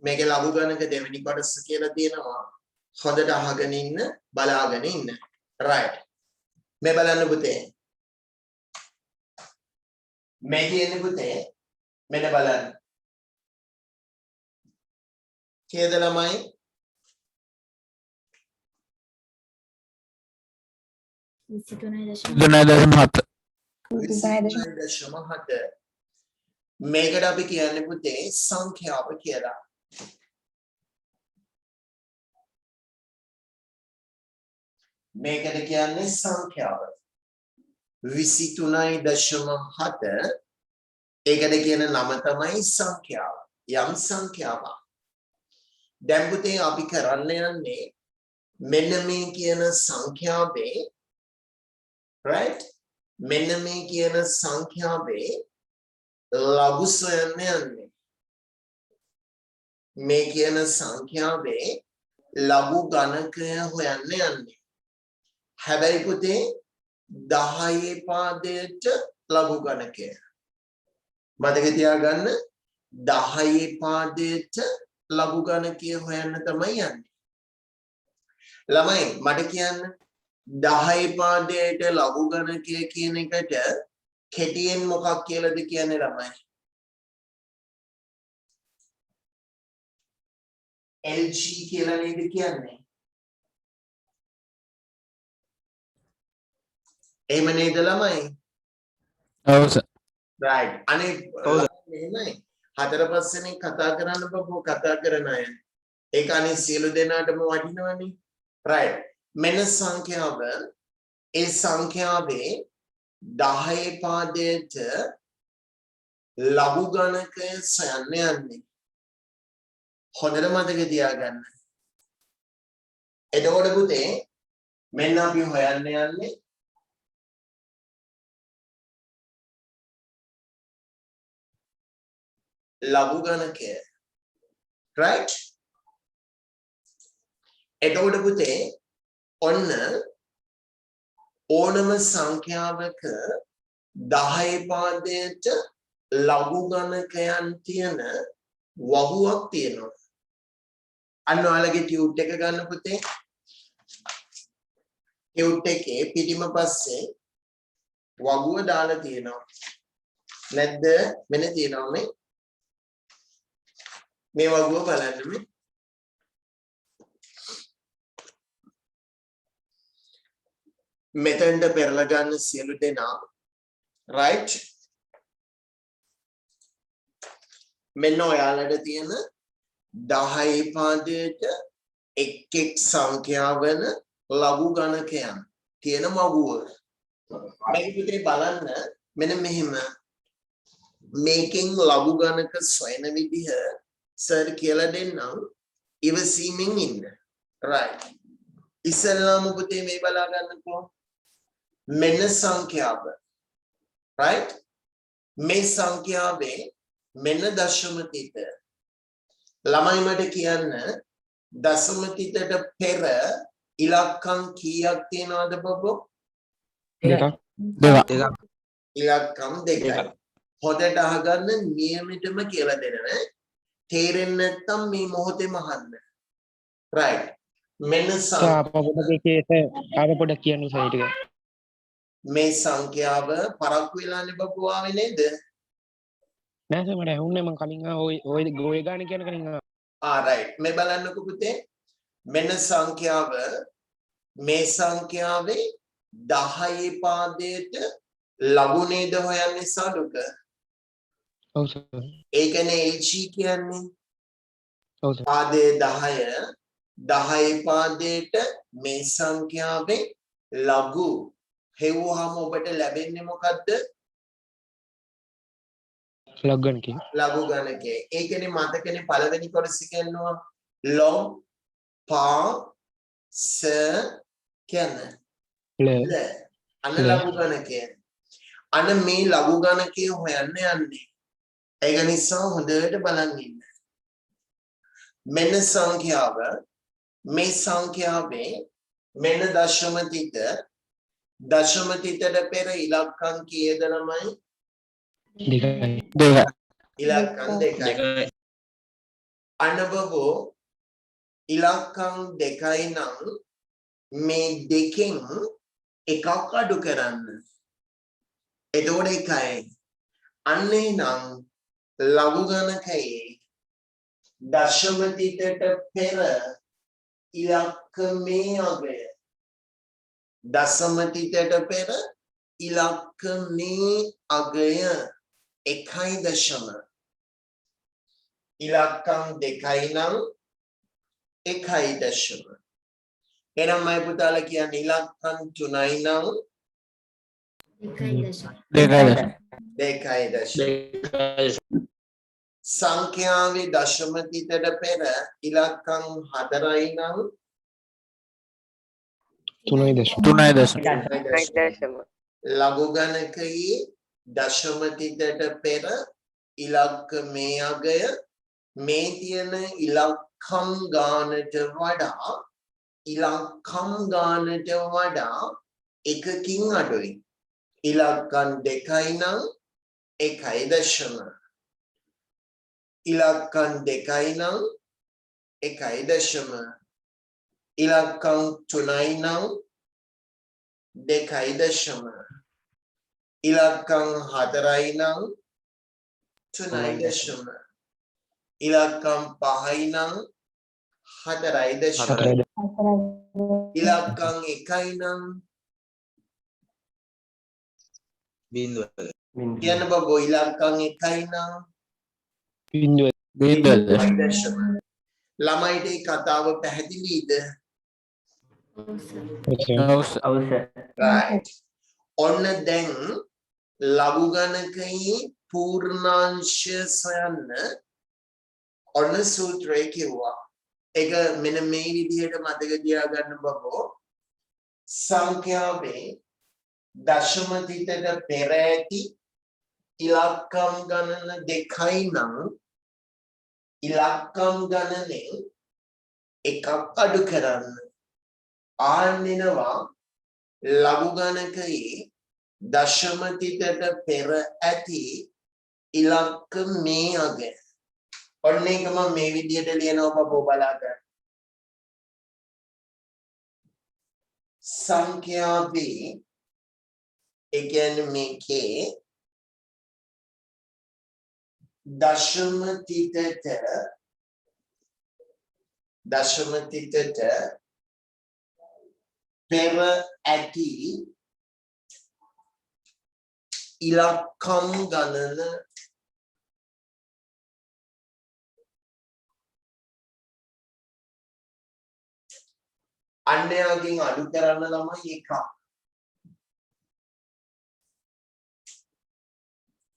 මේකේ ලඝු ගණක දෙවෙනි කොටස කියලා තියෙනවා. හොඳට අහගෙන ඉන්න, බලාගෙන ඉන්න. right. මේ බලන්න පුතේ. මේ කියන්නේ පුතේ මෙන්න බලන්න. කේද ළමයි? 23.7 මේකට අපි කියන්නේ පුතේ සංඛ්‍යාව කියලා. මේකට කියන්නේ සංඛ්‍යාව. 23.7 ඒකට කියන නම තමයි සංඛ්‍යාව. යම් සංඛ්‍යාවක්. දැන් පුතේ අපි කරන්න යන්නේ මෙන්න මේ කියන සංඛ්‍යාවේ right මෙන්න මේ කියන සංඛ්‍යාවේ ලඝු සොයන්න යන්නේ. මේ කියන සංඛ්‍යාවේ ලඝු ගණකය හොයන්න යන්නේ. හැබැයි පුතේ 10 පාදයට ලඝු ගණකය. මතක තියාගන්න 10 පාදයට ලඝු ගණකය හොයන්න තමයි යන්නේ. ළමයි මට කියන්න 10 පාදයට ලඝු ගණකය කියන එකට කෙටියෙන් මොකක් කියලාද කියන්නේ ළමයි? LG කියලා නේද කියන්නේ? එහෙම නේද ළමයි? ඔව් සර්. right අනේ එහෙමයි. 4-5 දෙනෙක් කතා කරන්න බබෝ කතා කරන අය. ඒක අනේ සියලු දෙනාටම වටිනවනේ. right මෙන්න සංඛ්‍යාව ඒ සංඛ්‍යාවේ 10 පාදයට ලඝු ගණකය සොයන්න යන්නේ. හොඳට මතක තියාගන්න. එතකොට පුතේ මෙන්න අපි හොයන්න යන්නේ ලඝු ගණකය. right එතකොට පුතේ ඔන්න ඕනම සංඛ්‍යාවක 10 පාදයට ලඝු ගණකයන් තියෙන වහුවක් තියෙනවා. අන්න ඔයාලගේ ටියුට් එක ගන්න පුතේ. ටියුට් එකේ පිටිම පස්සේ වහුව දාලා තියෙනවා. නැද්ද? මෙන්න තියෙනවා මේ වහුව බලන්න මේ. මෙතෙන්ට පෙරලා ගන්න සියලු දෙනා right මෙන්න ඔයාලට තියෙන 10 පාදයට එක් සංඛ්‍යාවන ලඝු ගණකයන් තියෙන මගුව. මේක පුතේ බලන්න මෙන්න මෙහෙම මේකෙන් ලඝු ගණක සොයන විදිහ සර් කියලා දෙන්නම් ඉවසීමෙන් ඉන්න. right ඉස්සෙල්ලාම පුතේ මේ බලා ගන්නකෝ මෙන්න සංඛ්‍යාව right මේ සංඛ්‍යාවේ මෙන්න දශම තිත ළමයි මට කියන්න දශම තිතට පෙර ඉලක්කම් කීයක් තියෙනවද බබෝ? දෙකක්. ඉලක්කම් දෙකයි. හොඳට අහගන්න නියමිතම කියලා දෙනවා. තේරෙන්නේ නැත්නම් මේ මොහොතේම අහන්න. right මෙන්න පොඩක් කියන්න සයිට් එක. මේ සංඛ්‍යාව පරක්කු වෙලානේ බබ්බෝ ආවේ නේද? නෑ සර් මට ඇහුන්නේ මම කලින් ඔය ගාන කියන කලින් right මේ බලන්නකෝ පුතේ මෙන්න සංඛ්‍යාව මේ සංඛ්‍යාවේ 10 පාදයට ලඝු නේද හොයන්නේ සාදුක? ඔව් සර්. ඒ කියන්නේ LG කියන්නේ ඔව් සර්. පාදේ 10 පාදයට මේ සංඛ්‍යාවේ ලඝු හෙව්වහම ඔබට ලැබෙන්නේ මොකද්ද? ලඝු ගණකය. ලඝු ගණකය. ඒ කියන්නේ මතකනේ පළවෙනි කොටස කියනවා log pa s කියන්නේ ල අන්න ලඝු ගණකය. අන්න මේ ලඝු ගණකය හොයන්න යන්නේ. ඒක නිසා හොඳට බලන් ඉන්න. මෙන්න සංඛ්‍යාව මේ සංඛ්‍යාවේ මෙන්න දශම තිතට පෙර ඉලක්කම් කීයද ළමයි? දෙකයි. ඉලක්කම් දෙකයි. අනබබෝ ඉලක්කම් දෙකයි නම් මේ දෙකෙන් එකක් අඩු කරන්න. එතකොට එකයි. අන්නේ නම් ලඝු ගණකයේ දශම තිතට පෙර ඉලක්කමේ අගය දශම තිතට පෙර ඉලක්කමේ අගය 1.0 ඉලක්කම් දෙකයි නම් 1.0 එහෙනම් මයි පුතාලා කියන්නේ ඉලක්කම් 3යි නම් 2.0 සංඛ්‍යාවේ දශම තිතට පෙර ඉලක්කම් 4යි නම් 3.0 ලඝු ගණකයේ දශම තිතට පෙර ඉලක්කමේ අගය මේ තියෙන ඉලක්කම් ගානට වඩා එකකින් අඩුයි. ඉලක්කම් දෙකයි නම් 1.0 ඉලක්කම් දෙකයි නම් 1.0 ඉලක්කම් 3යි නම් 2.0 ඉලක්කම් 4යි නම් 3.0 ඉලක්කම් 5යි නම් 4.0 ඉලක්කම් 1යි නම් කියන්න බබෝ ඉලක්කම් 1යි නම් 1.0 ළමයිට මේ කතාව පැහැදිලිද? right ඔන්න දැන් ලඝු ගණකයේ පූර්ණාංශ සොයන්න ඔන්න සූත්‍රය කිව්වා. ඒක මෙන්න මේ විදිහට මතක තියාගන්න බබෝ. සංඛ්‍යාවේ දශම තිතට පෙර ඇති ඉලක්කම් ගණන දෙකයි නම් ඉලක්කම් ගණනේ එකක් අඩු කරන්න. ආන්නිනවා ලඝු ගණකයේ දශම තිතට පෙර ඇති ඉලක්කමේ අගය. ඔන්න ඒක මම මේ විදිහට ලියනවා බබෝ බලා ගන්න. සංඛ්‍යාවේ ඒ කියන්නේ මේකේ දශම තිතට පෙර ඇති ඉලක්කම් ගණන අන්‍යයන්ගෙන් අඩු කරන්න ළමයි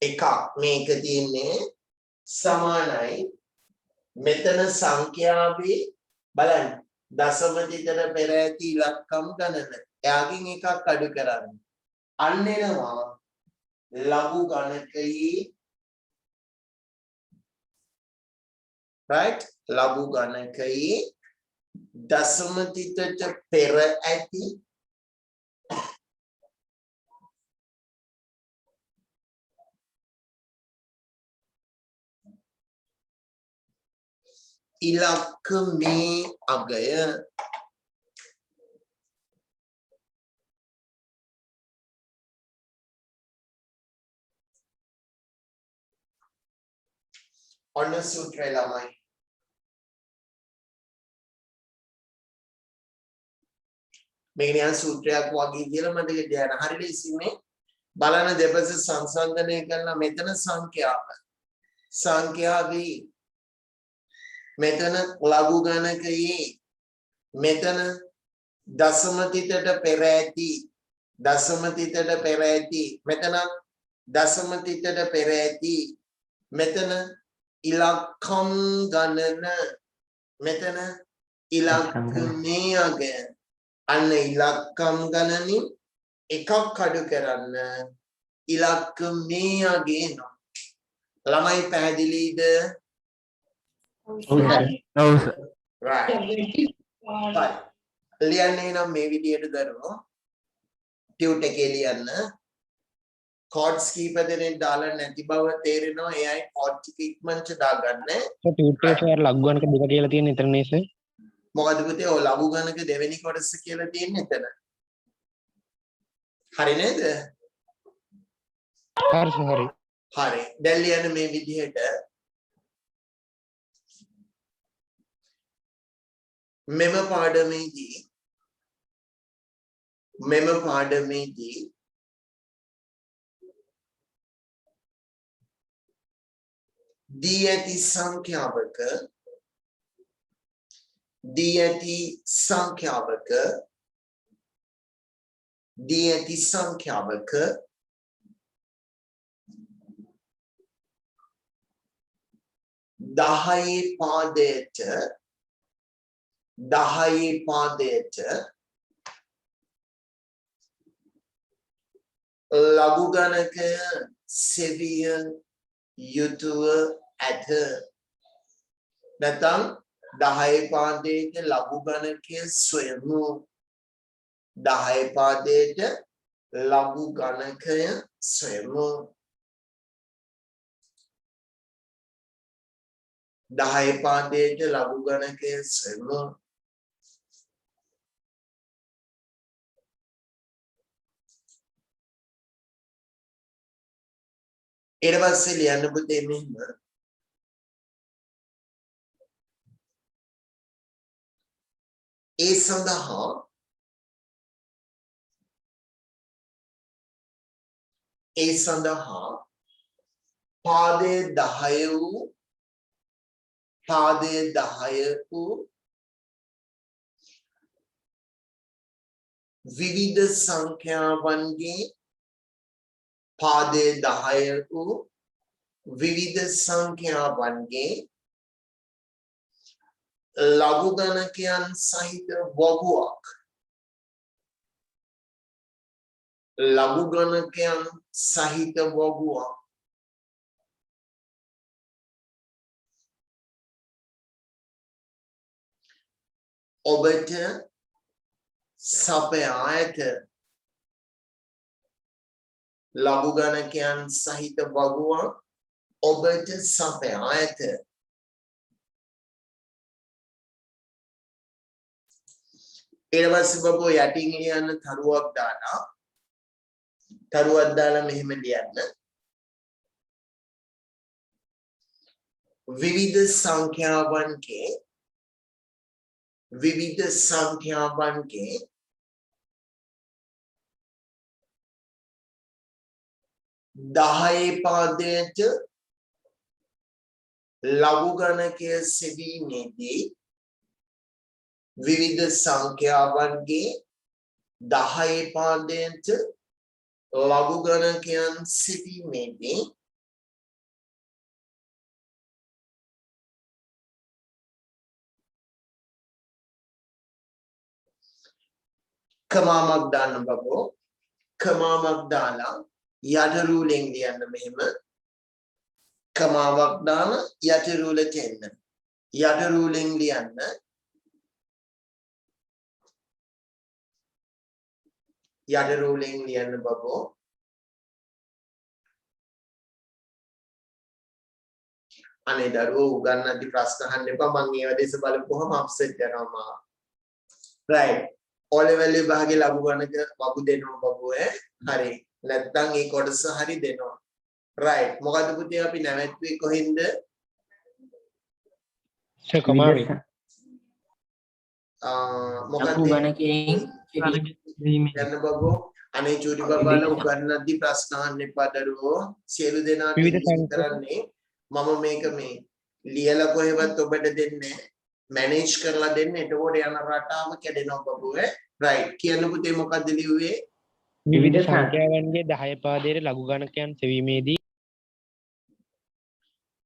එකක් මේක තියෙන්නේ සමානයි මෙතන සංඛ්‍යාවේ බලන්න දශම තිතට පෙර ඇති ඉලක්කම් ගණන එයාගෙන් එකක් අඩු කරන්න. අන්න එනවා ලඝු ගණකයේ right ලඝු ගණකයේ දශම තිතට පෙර ඇති ඉලක්කමේ අගය ඔන්න සූත්‍රය ළමයි. මේක නිකන් සූත්‍රයක් වගේ කියලා මතක තියාගන්න. හරිද ඉතින් බලන දෙපස සංසන්දනය කරලා මෙතන සංඛ්‍යාවේ මෙතන ලඝු ගණකයේ මෙතන දශම තිතට පෙර ඇති මෙතන දශම තිතට පෙර ඇති මෙතන ඉලක්කම් ගණන මෙතන ඉලක්කමේ අගය අන්න ඉලක්කම් ගණනින් එකක් අඩු කරන්න ඉලක්කමේ අගය එනවා. ළමයි පැහැදිලිද? right ලියන්නේ නම් මේ විදියට දරුවෝ ටියුට් එකේ ලියන්න කෝඩ්ස් කීප දෙනෙක් දාලා නැති බව තේරෙනවා. ඒ අය කෝඩ් ටික ඉක්මනට දාගන්න. ට්විටර් සර් ලඝු ගණක දෙක කියලා තියෙන එතනනේ සර්. මොකද පුතේ ඔය ලඝු ගණක දෙවෙනි කොටස කියලා තියෙන්නේ එතන. හරි නේද? හරි සර් හරි. හරි. දැන් ලියන්න මේ විදිහට මෙම පාඩමේදී දී ඇති සංඛ්‍යාවක දහයේ පාදයට ලඝු ගණකය සෙවිය යුතුව ඇත. නැත්නම් 10 පාදයට ලඝු ගණකය සොයමු. 10 පාදයට ලඝු ගණකය සොයමු. 10 පාදයට ලඝු ගණකය සොයමු. ඊට පස්සේ ලියන්න පුතේ මෙන්න ඒ සඳහා පාදයේ 10 වූ විවිධ සංඛ්‍යාවන්ගේ පාදයේ 10 වූ විවිධ සංඛ්‍යාවන්ගේ ලඝු ගණකයන් සහිත වගුවක් ඔබට සපයා ඇත. ලඝු ගණකයන් සහිත වගුවක් ඔබට සපයා ඇත. ඊට පස්සේ බබෝ යටින් ලියන්න තරුවක් දාලා මෙහෙම ලියන්න. විවිධ සංඛ්‍යාවන්ගේ 10 පාදයට ලඝු ගණකය සෙවීමේදී විවිධ සංඛ්‍යාවන්ගේ 10 පාදයට ලඝු ගණකයන් සෙවීමේදී කමාවක් දාන්න බබෝ. කමාවක් දාලා යට රූලෙන් ලියන්න මෙහෙම. කමාවක් දාන යට රූලෙට එන්න. යට රූලෙන් ලියන්න. යට රූලෙන් ලියන්න බබෝ. අනේ දරුවෝ උගන්නද්දි ප්‍රශ්න අහන්න එපා. මම ඒව දෙස බලපුවම අප්සෙට් වෙනවා. right. O level විභාගේ ලඝු ගණක වගු දෙනවා බබෝ ඈ. හරි. නැත්නම් ඒ කොටස හරි දෙනවා. right. මොකද පුතේ අපි නැවැත්වී කොහින්ද? කමාවේ. මොකද ලඝු ගණකයෙන් යන්න බබෝ. අනේ චූටි බබාලා උගන්නද්දි ප්‍රශ්න අහන්න එපා දරුවෝ. සියලු දෙනාට කරන්නේ මම මේක මේ ලියලා කොහෙවත් ඔබට දෙන්නේ මැනේජ් කරලා දෙන්න. එතකොට යන රටාව කැඩෙනවා බබෝ ඈ. right. කියන්න පුතේ මොකද්ද ලිව්වේ? විවිධ සංඛ්‍යාවන්ගේ 10 පාදයේ ලඝු ගණකයන් සෙවීමේදී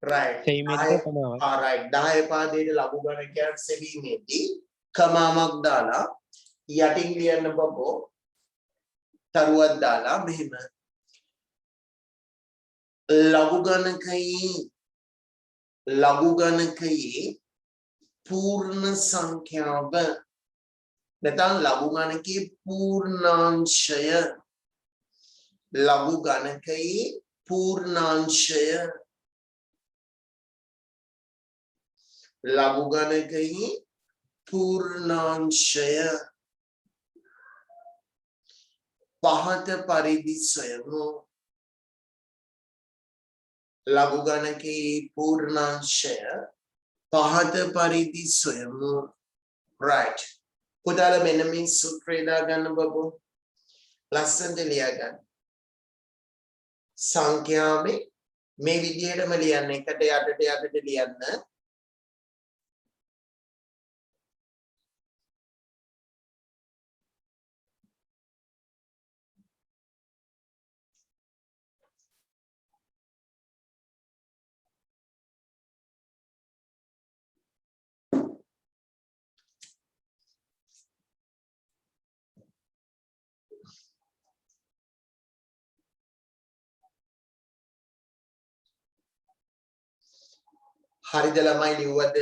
right. සෙවීමේදී කමාවක්. right. 10 පාදයේ ලඝු ගණකයන් සෙවීමේදී කමාවක් දාලා යටින් ලියන්න බබෝ. තරුවක් දාලා මෙහෙම ලඝු ගණකයේ पूर्ण संख्याව නැත්නම් ලඝු ගණකයේ පූර්ණාංශය ලඝු ගණකයේ පූර්ණාංශය ලඝු ගණකයේ පූර්ණාංශය පහත පරිදි සොයමු ලඝු ගණකයේ පූර්ණාංශය පහත පරිදි සොයමු right පුතාලා මෙන්න මේ සූත්‍රය දාගන්න බබෝ ලස්සනට ලියා ගන්න සංඛ්‍යාවේ මේ විදිහටම ලියන්න එකට යටට ලියන්න හරිද ළමයි ලිව්වද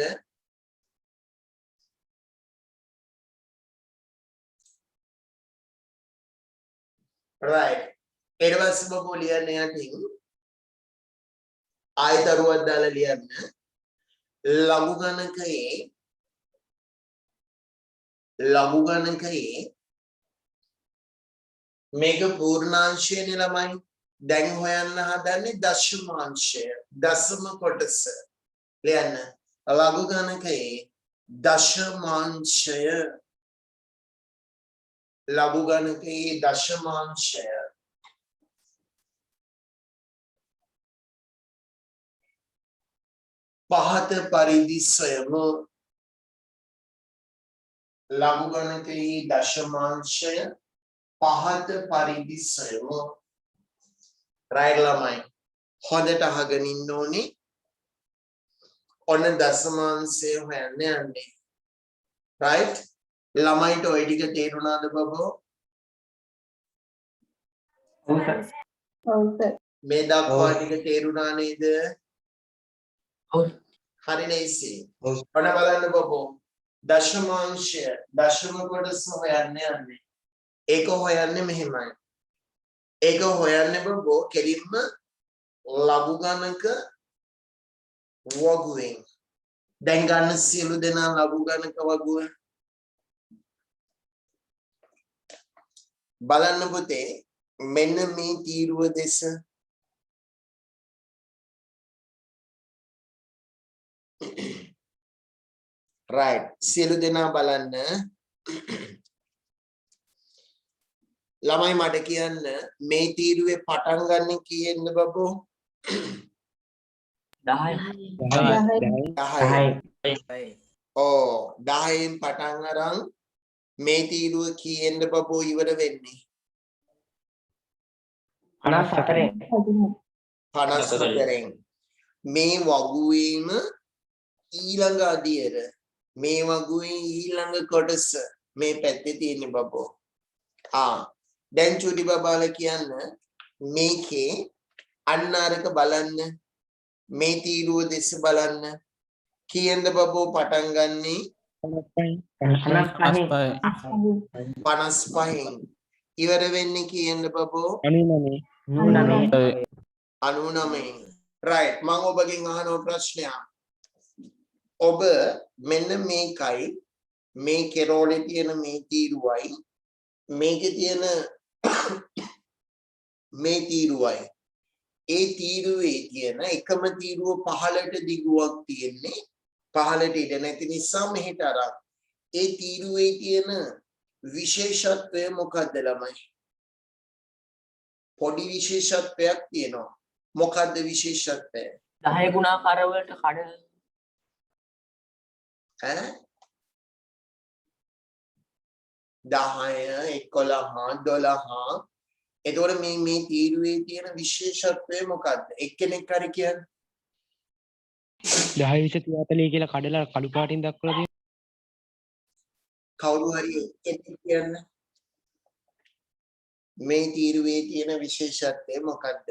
right ඊට පස්සේ බබෝ ලියන්න යටින් ආයතරුවක් දාලා ලියන්න ලඝු ගණකයේ මේක පූර්ණාංශයනේ ළමයි දැන් හොයන්න හදන්නේ දශමාංශය දශම කොටස ලියන්න ලඝු ගණකයේ දශමාංශය ලඝු ගණකයේ දශමාංශය පහත පරිදි සොයමු ලඝු ගණකයේ දශමාංශය පහත පරිදි සොයමු right ළමයි හොඳට අහගෙන ඉන්න ඕනේ ඔන්න දශමාංශය හොයන්න යන්නේ right ළමයිට ඔය ටික තේරුණාද බබෝ ඔව් සර් මේ දක්වා ටික තේරුණා නේද ඔව් හරි නේසි ඔන්න බලන්න බබෝ දශමාංශය දශම කොටස හොයන්න යන්නේ ඒක හොයන්නේ මෙහෙමයි ඒක හොයන්නේ බබෝ කෙලින්ම ලඝු ගණක වගුවෙන් දැන් ගන්න සියලු දෙනා ලඝු ගණක වගුව බලන්න පුතේ මෙන්න මේ තීරුව දෙස right සියලු දෙනා බලන්න ළමයි මට කියන්න මේ තීරුවේ පටන් ගන්න කීයෙන්ද බබෝ 10 ඕ 10න් පටන් අරන් මේ තීරුව කීයෙන්ද බබෝ ඉවර වෙන්නේ 54න් මේ වගුවේම ඊළඟ අදියර මේ වගුවේ ඊළඟ කොටස මේ පැත්තේ තියෙන බබෝ දැන් චුටි බබාලා කියන්න මේකේ අන්න අරක බලන්න මේ තීරුව දෙස බලන්න කීයෙන්ද බබෝ පටන් ගන්නේ 55න් ඉවර වෙන්නේ කීයෙන්ද බබෝ 99න් right මම ඔබගෙන් අහන ප්‍රශ්නයක් ඔබ මෙන්න මේකයි මේ කෙරෝලේ තියෙන මේ තීරුවයි මේකේ තියෙන මේ තීරුවයි ඒ තීරුවේ තියෙන එකම තීරුව පහළට දිගුවක් තියෙන්නේ පහළට ඉඳ නැති නිසා මෙහෙට අරන් ඒ තීරුවේ තියෙන විශේෂත්වය මොකක්ද ළමයි පොඩි විශේෂත්වයක් තියෙනවා මොකක්ද විශේෂත්වය 10 ගුණාකාර වලට කඩ 10 11 12 එතකොට මේ තීරුවේ තියෙන විශේෂත්වය මොකක්ද එක්කෙනෙක් හරි කියන්නේ 10 20 30 කියලා කඩලා කළු පාටින් දක්වලා තියෙනවා කවුරු හරි එක්කෙනෙක් කියන්න මේ තීරුවේ තියෙන විශේෂත්වය මොකක්ද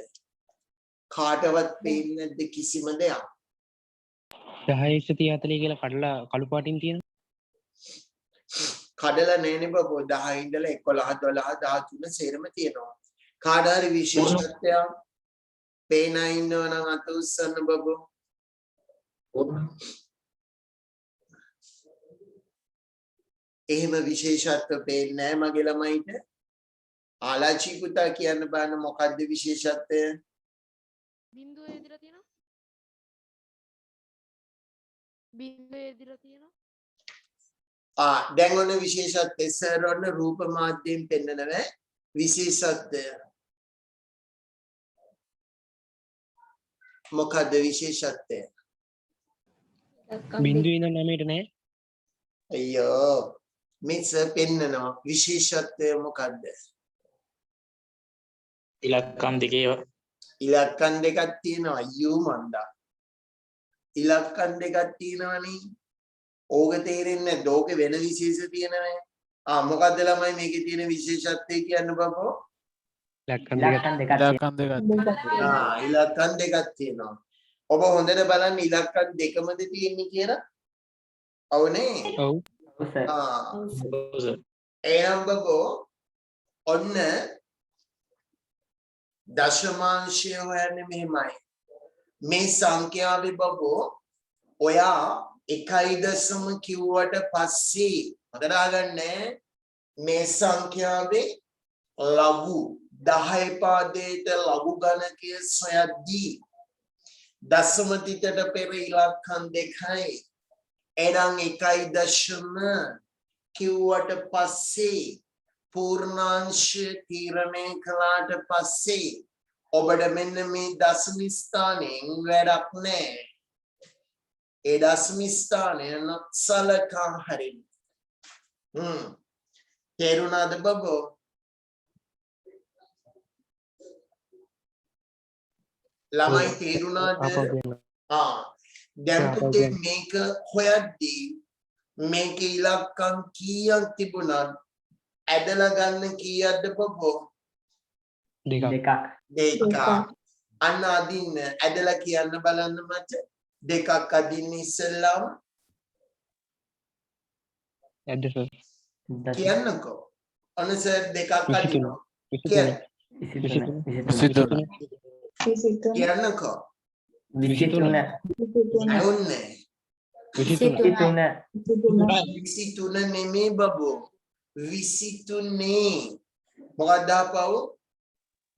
කාටවත් පේන්නේ නැද්ද කිසිම දෙයක් 10 20 30 කියලා කඩලා කළු පාටින් තියෙනවා කඩලා නැනේ බබෝ 10 ඉඳලා 11 12 13 සේරම තියෙනවා කාට හරි විශේෂත්වයක් පේන ඉන්නව නම් අත උස්සන්න බබෝ. එහෙම විශේෂත්ව පේන්නේ නැහැ මගේ ළමයිට. ආලාචි පුතා කියන්න බෑන මොකද්ද විශේෂත්වය? බින්දුව එදිලා තියෙනවා. බින්දුව එදිලා තියෙනවා. දැන් ඔන්න විශේෂත්වය සර් ඔන්න රූප මාධ්‍යයෙන් පෙන්නනවා විශේෂත්වය. මොකද්ද විශේෂත්වය? බින්දුවේ ඉඳන් 9ට නෑ. අයියෝ මේ සර් පෙන්නනවා විශේෂත්වය මොකද්ද? ඉලක්කම් දෙකේ ඉලක්කම් දෙකක් තියෙනවා අයියෝ මන්දා. ඉලක්කම් දෙකක් තියෙනවනේ. ඕක තේරෙන්නේ නැද්ද? ඕකේ වෙන විශේෂ තියෙනවනේ. මොකද්ද ළමයි මේකේ තියෙන විශේෂත්වය කියන්න බබෝ? ඉලක්කම් දෙකක්. ඉලක්කම් දෙකක් තියෙනවා. ඔබ හොඳට බලන්න ඉලක්කම් දෙකමද තියෙන්නේ කියලා. අවනේ? ඔව්. එහෙනම් බබෝ ඔන්න දශමාංශය හොයන්නේ මෙහෙමයි. මේ සංඛ්‍යාවේ බබෝ ඔයා 1 කිව්වට පස්සේ මතක ගන්නෑ මේ සංඛ්‍යාවේ ලඝු 10 පාදයට ලඝු ගණකය සොයද්දී දශම තිතට පෙර ඉලක්කම් දෙකයි. එනම් 1 කිව්වට පස්සේ පූර්ණාංශය තීරණය කළාට පස්සේ ඔබට මෙන්න මේ දශම ස්ථානයෙන් වැඩක් නැහැ. ඒ දශම ස්ථානය සලකා හරින්න. තේරුණාද බබෝ? ළමයි තේරුණාද? දැන් පුතේ මේක හොයද්දී මේකේ ඉලක්කම් කීයක් තිබුණත් ඇදලා ගන්න කීයක්ද බබෝ? දෙකක්. දෙකක්. අන්න අදින්න ඇදලා කියන්න බලන්න මට. දෙකක් අදින්න ඉස්සෙල්ලාම ඇද්ද සර්? කියන්නකෝ. අන්න සර් දෙකක් අදිනවා. 23. කියන්නකෝ. 23 ඇහුන්නේ. 23. 23 නෙමෙයි බබෝ. 23. මොකක්ද ආපහු?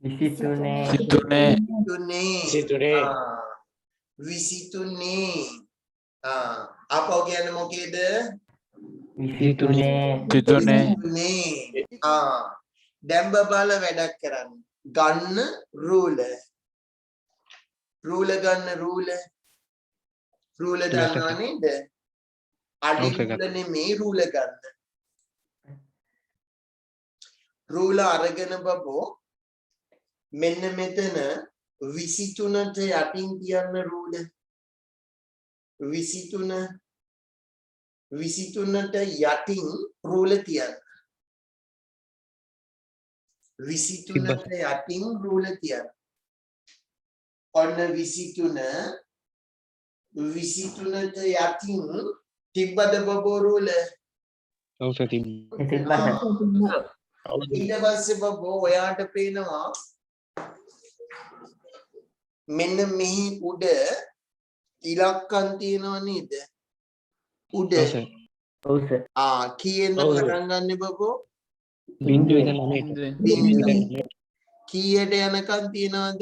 23 ආපහු කියන්නේ මොකේද? 23 දැන් බබාලා වැඩක් කරන්න. ගන්න රූල ගන්න රූල දන්නව නේද? අඩි රූල නෙමෙයි රූල ගන්න. රූල අරගෙන බබෝ මෙන්න මෙතන 23ට යටින් තියන්න රූල. 23ට යටින් රූල තියන්න. 23ට යටින් රූල තියන්න. ඔන්න 23ට යටින් තිබ්බද බබෝ රූල? ඔව් සර් තිබ්බා. ඊට පස්සේ බබෝ ඔයාට පේනවා මෙන්න මෙහි උඩ ඉලක්කම් තියෙනව නේද? උඩ කීයෙන්ද පටන් ගන්න බබෝ? බින්දුවේ ඉඳන් 9ට. කීයට යනකම් තියනවද?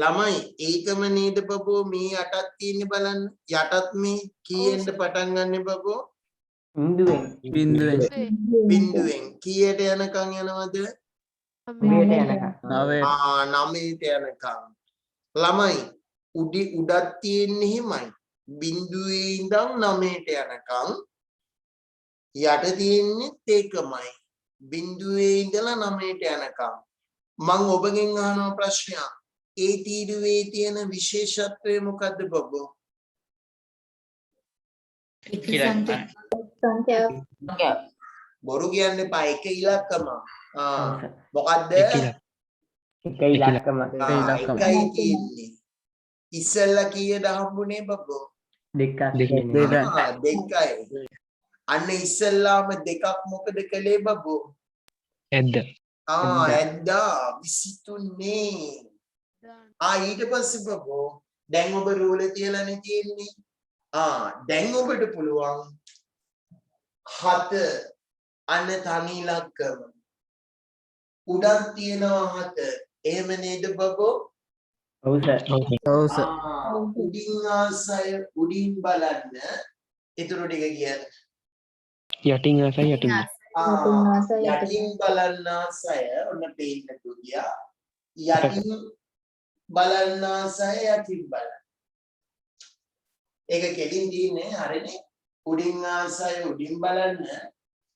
ළමයි ඒකම නේද බබෝ මේ යටත් තියෙන්නේ බලන්න. යටත් මේ කීයෙන්ද පටන් ගන්න බබෝ? බින්දුවෙන් කීයට යනකම් යනවද? 9ට යනකම්. ළමයි උඩක් තියෙන්නේ හිමයි. බින්දුවේ ඉඳන් 9ට යනකම් යට තියෙන්නේ ඒකමයි. බින්දුවේ ඉඳලා 9ට යනකම්. මම ඔබගෙන් අහනවා ප්‍රශ්නයක්. ඒ තීරුවේ තියෙන විශේෂත්වය මොකද්ද බබෝ? බොරු කියන්න එපා. එක ඉලක්කම. මොකද්ද? එකයි තියෙන්නේ. ඉස්සෙල්ලා කීයද හම්බුනේ බබෝ? දෙකක් දෙකයි. අන්න ඉස්සෙල්ලාම දෙකක් මොකද කළේ බබෝ? ඇද්ද ඇද්දා 23. ඊට පස්සේ බබෝ දැන් ඔබ රූලේ තියලානේ තියෙන්නේ. දැන් ඔබට පුළුවන් 7 අන්න තනි ඉලක්කම උඩක් තියෙනවා 7. එහෙම නේද බබෝ? ඔව් සර්. උඩින් ආසය උඩින් බලන්න. ඊටු ටික කියන්න. යටින් ආසයි යටින් යටින් බලන්න ආසය ඔන්න පේන්න දුකියා. යටින් බලන්න ආසය යටින් බලන්න. ඒක කෙලින් දින්නේ හරිනේ. උඩින් ආසය උඩින් බලන්න.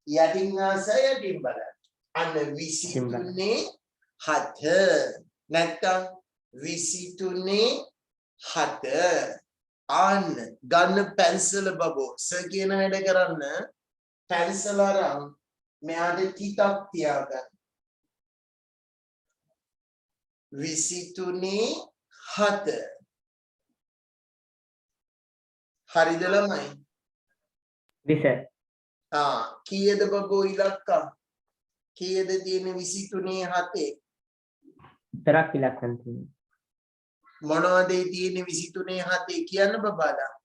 යටින් ආසය යටින් බලන්න. අන්න 23 7 නැත්තම් 23 7 අන්න ගන්න පැන්සල බබෝ සර් කියන වැඩ කරන්න පැන්සල අරන් මෙයාට ටිකක් තියාගන්න 23 7 හරිද ළමයි විසර් කීයද බබෝ ඉලක්කම් කීයද තියෙන 23 7 විතරක් ඉලක්කම් තියෙනවා මොනවද තියෙන 23 7 කියන්න බබාලා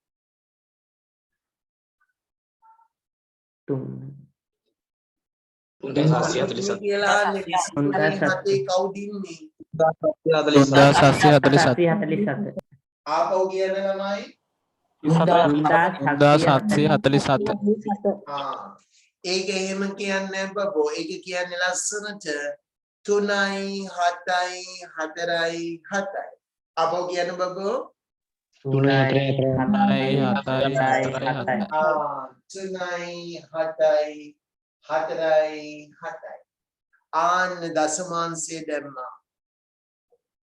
3747 කියලා 23 7 කවුද ඉන්නේ 3747 ආපහු කියන්න ළමයි 3747 ඒක එහෙම කියන්නේ බබෝ ඒක කියන්නේ ලස්සනට 3යි 7යි 4යි 7යි ආපහු කියන්න බබෝ 3යි 7යි 4යි 7යි ආන්න දශමාංශය දැම්මා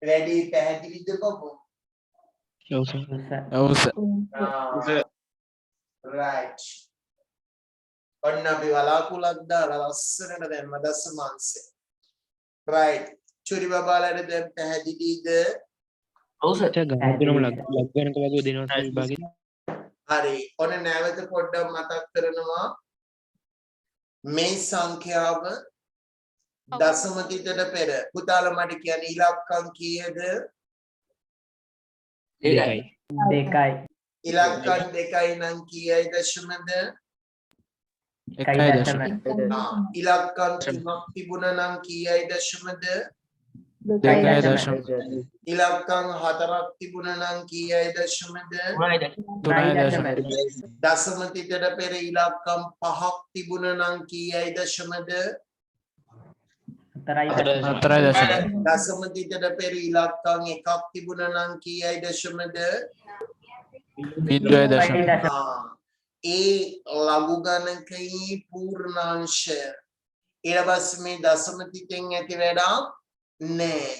වැඩි පැහැදිලිද බබෝ ඔව් සර් right ඔන්න අපි වලාකුලක් දාලා ලස්සනට දැම්ම දශමාංශය right චුරි බබාලාට දැන් පැහැදිලිද ඔව් සර් ගානකම ලග්ගනක වගේ දෙනවා විභාගෙ හරි ඔන්න නැවත පොඩ්ඩක් මතක් කරනවා මේ සංඛ්‍යාව දශම තිතට පෙර පුතාලා මට කියන්නේ ඉලක්කම් කීයද දෙකයි ඉලක්කම් දෙකයි නම් කීයයි දශමද ඉලක්කම් තුනක් තිබුණා නම් කීයයි දශමද ඉලක්කම් හතරක් තිබුණා නම් කීයයි දශමද දශම තිතට පෙර ඉලක්කම් පහක් තිබුණා නම් කීයයි දශමද දශම තිතට පෙර ඉලක්කම් එකක් තිබුණා නම් කීයයි දශමද ඒ ලඝු ගණකයේ පූර්ණාංශය ඊට පස්සේ මේ දශම තිතෙන් ඇති වැඩක් නෑ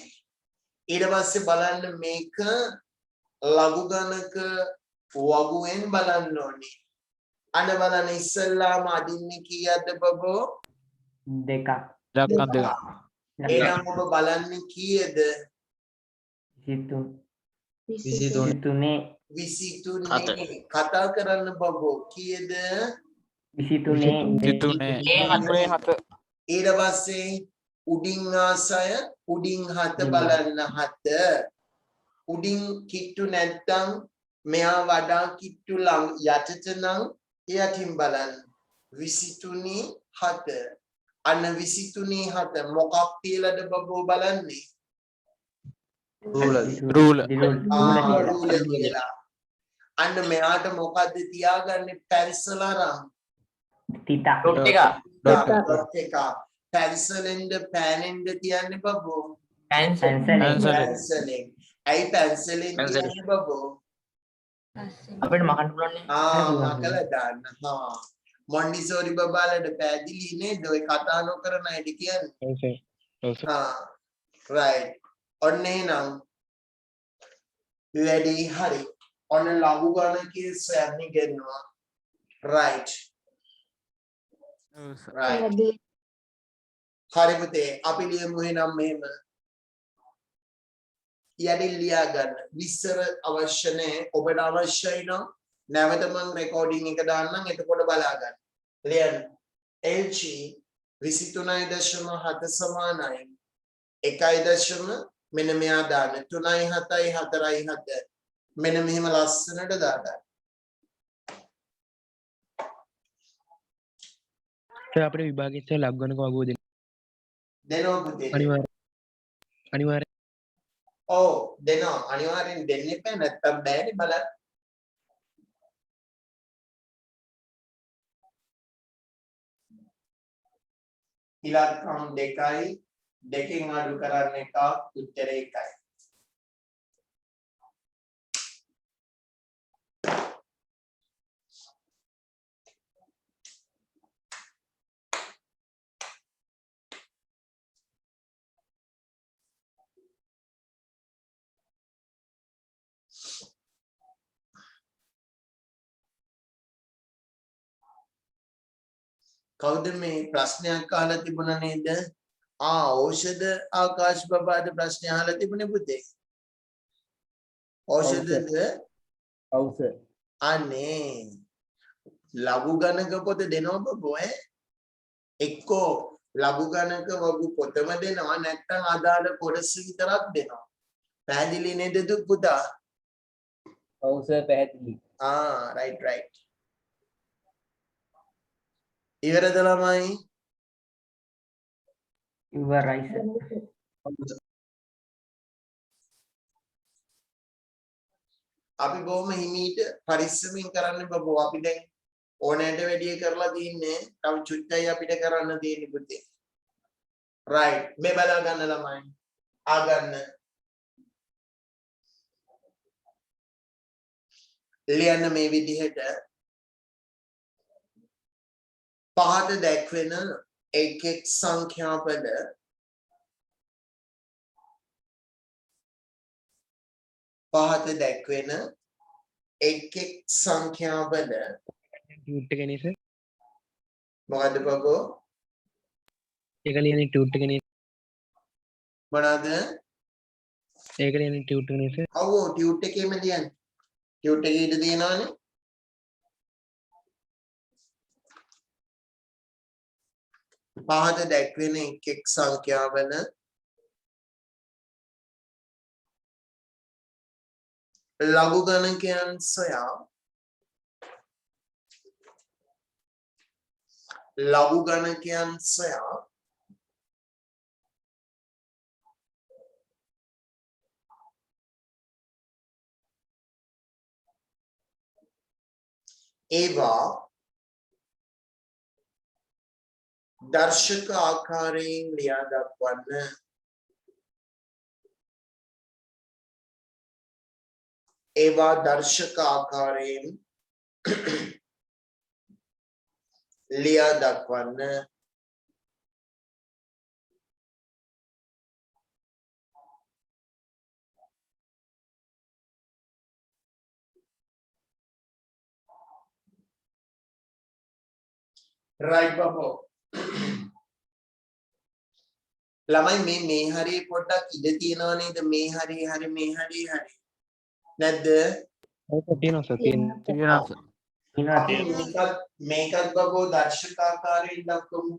ඊට පස්සේ බලන්න මේක ලඝු ගණක වගුවෙන් බලන්න ඕනේ අන්න බලන්න ඉස්සල්ලාම අදින්නේ කීයද බබෝ දෙකක් එහෙනම් ඔබ බලන්නේ කීයද 23 කතා කරන්න බබෝ කීයද 23 ඊට පස්සේ උඩින් ආසය උඩින් 7 බලන්න 7 උඩින් කිට්ටු නැත්තම් මෙයා වඩා කිට්ටු ළඟ යටට නම් යටින් බලන්න 23 7 අන්න 23 7 මොකක් තියලාද බබෝ බලන්නේ රූල කියලා අන්න මෙයාට මොකද්ද තියාගන්නේ පැන්සල අරන් ඩොට් එක පැන්සලෙන්ද පෑනෙන්ද තියන්නේ බබෝ පැන්සලෙන් ඇයි පැන්සලෙන් තියන්නේ බබෝ අපිට මකන්න පුළුවන් මකල දාන්න මොන්ඩිසෝරි බබාලට පැහැදිලි නේද ඔය කතා නොකරන අයද කියන්නේ right ඔන්න එහෙනම් වැඩි හරි ඔන්න ලඝු ගණකයේ සොයන්නේ ගෙන්නවා right හරි පුතේ අපි ලියමු එහෙනම් මෙහෙම යටින් ලියා ගන්න විස්තර අවශ්‍ය නැහැ ඔබට අවශ්‍යයි නම් නැවත මම රෙකෝඩින් එක දාන්නම් එතකොට බලා ගන්න. ලියන්න. LG 23.7 සමානයි 1. මෙන්න මෙයා දාන්න 3යි 7යි 4යි 7 මෙන්න මෙහෙම ලස්සනට දාගන්න. අපේ විභාගෙ ඉස්සර ලග්ගනක වගුව දෙන්න. දෙනවා පුතේ. අනිවාර්ය ඔව් දෙනවා අනිවාර්යෙන් දෙන්න එපා නැත්තම් බෑනේ බලන්න. ඉලක්කම් 2යි දෙකෙන් අඩු කරන්න එකක් උත්තරේ 1යි. කවුද මේ ප්‍රශ්නයක් අහලා තිබුණා නේද? ඖෂධ ආකාශ බබාද ප්‍රශ්න අහලා තිබුණේ පුතේ. ඖෂධද? ඔව් සර්. අනේ ලඝු ගණක පොත දෙනවා බබෝ ඈ. එක්කෝ ලඝු ගණක වගු පොතම දෙනවා නැත්නම් අදාළ කොටස විතරක් දෙනවා. පැහැදිලි නේද පුතා? ඔව් සර් පැහැදිලි. right. ඉවරද ළමයි? ඉවරයි සර්. අපි බොහොම හිමීට පරිස්සමින් කරන්න බබෝ. අපි දැන් ඕනෑමට වැඩි කරලා තින්නේ. තව චුට්ටයි අපිට කරන්න තියෙන්නේ පුතේ. right. මේ බලා ගන්න ළමයි. ආ ගන්න. ලියන්න මේ විදිහට පහත දැක්වෙන එක් සංඛ්‍යාපද පහත දැක්වෙන එක් සංඛ්‍යාපද ටියුට් එක නේ සර්. මොකද්ද බබෝ? ඒක ලියන්නේ ටියුට් එක නේ. මොනවාද? ඒක ලියන්නේ ටියුට් එක නේ සර්. ඔව් ටියුට් එකේම ලියන්න. ටියුට් එකේ ඉඳ තියෙනවානේ. පහත දැක්වෙන එක් සංඛ්‍යාවන ලඝු ගණකයන් සොයා ඒවා දර්ශක ආකාරයෙන් ලියා දක්වන්න. ඒවා දර්ශක ආකාරයෙන් ලියා දක්වන්න. right බබෝ. ළමයි මේ හරිය පොඩ්ඩක් ඉඳ තියනවා නේද? මේ හරිය නැද්ද? ඒක තියෙනවා සර් තියෙනවා. අපි මේකත් බබෝ දර්ශකාකාරයෙන් දක්වමු.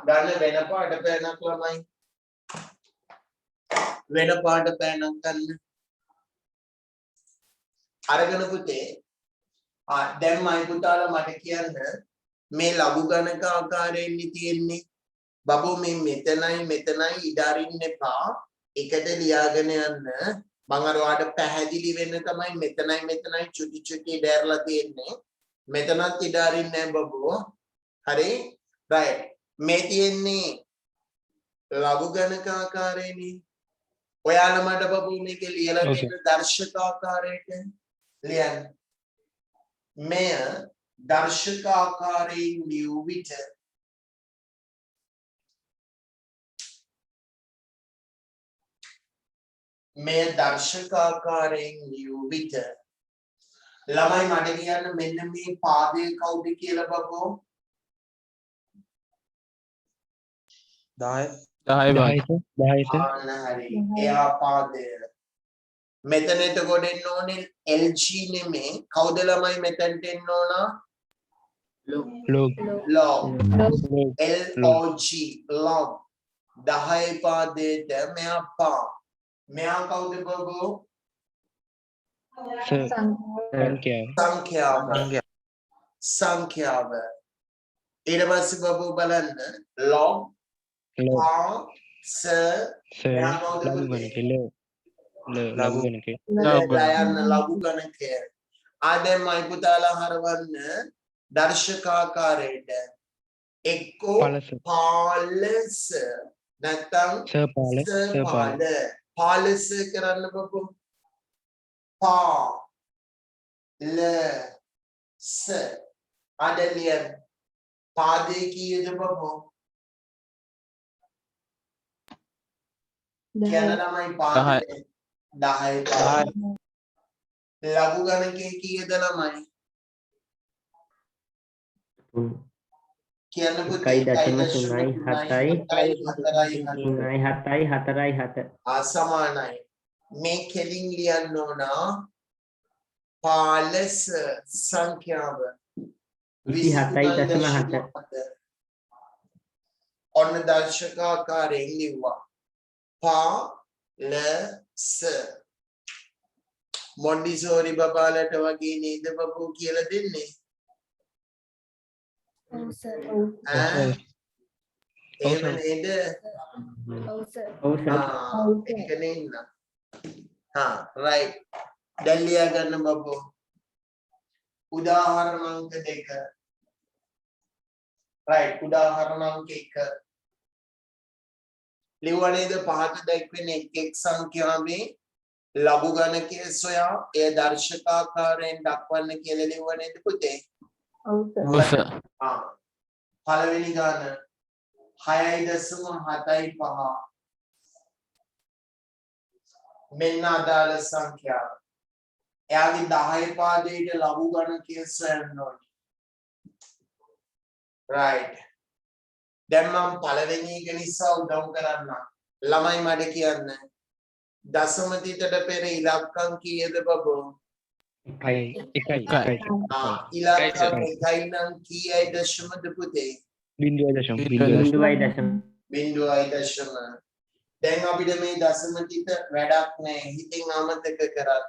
ගන්න වෙන පාඩ පෑනක් ළමයි. වෙන පාඩ පෑනක් ගන්න. අරගෙන පුතේ දැන් මයි පුතාලා මට කියන්න මේ ලඝු ගණක ආකාරයෙන් තියෙන්නේ. බබෝ මේ මෙතනයි ඉඩ අරින්න එපා. එකට ලියාගෙන යන්න. මම අර ඔයාලට පැහැදිලි වෙන්න තමයි මෙතනයි චුටි ඉඩරලා තියෙන්නේ. මෙතනත් ඉඩ අරින්නේ නැහැ බබෝ. හරි? right. මේ තියෙන්නේ ලඝු ගණක ආකාරයේනේ. ඔයාලා මට බබෝ මේක ලියලා දෙන්න දර්ශක ආකාරයට ලියන්න. මෙය දර්ශක ආකාරයෙන් ලියූ විට ළමයි මට කියන්න මෙන්න මේ පාදය කවුද කියලා බබෝ? 10 10 හරි. එයා පාදය මෙතන එතකොට එන්න ඕනේ LG නෙමේ කවුද ළමයි මෙතනට එන්න ඕන log log log log 10 පාදයට මෙයා පා මෙයා කවුද බබෝ සංඛ්‍යාව සංඛ්‍යාව ඊට පස්සේ බබෝ බලන්න log log පා ස මෙයා කවුද ලඝු පුතේ? ගණකේ ලඝු ගණකේ දයන්න ලඝු ගණකය ආදැම්මයි පුතාලා හරවන්න දර්ශකාකාරයට එක්කෝ පලස පාලස නැත්තම් සපාල සපාල පාලස කරන්න බබු පා ල ස ආදලියන් පාදේ කීයද බබු කියන ළමයි පාදේ 10 පාද ලඝු ගණකේ කීයද ළමයි කියන්න පුතේ 1.37 අසමානයි මේ කෙලින් ලියන්න ඕන පාලස සංඛ්‍යාව 27.7 ඔන්න දර්ශකාකාරයෙන් ලිව්වා පාලස මොන්ඩිසෝරි බබාලට වගේ නේද බබෝ කියලා දෙන්නේ එහෙම නේද එකනේ ඉන්න right දැන් ලියා ගන්න බබෝ උදාහරණ අංක 2 right උදාහරණ අංක 1 ලිව්වා නේද පහත දැක්වෙන එක් සංඛ්‍යාවේ ලඝු ගණකය සොයා එය දර්ශකාකාරයෙන් දක්වන්න කියලා ලිව්වා නේද පුතේ පළවෙනි ගාන 6.75 මෙන්න අදාළ සංඛ්‍යාව. එයාගේ 10 පාදයට ලඝු ගණකය සොයන්න ඕනේ. right. දැන් මම පළවෙනි එක නිසා උදව් කරන්න. ළමයි මට කියන්න. දශම තිතට පෙර ඉලක්කම් කීයද බබෝ? එකයි ඉලක්කම් එකයි නම් කීයයි දශමද පුතේ? 0.0 බිංදුවයි දශම. දැන් අපිට මේ දශම තිත වැඩක් නැහැ. හිතින් අමතක කරන්න.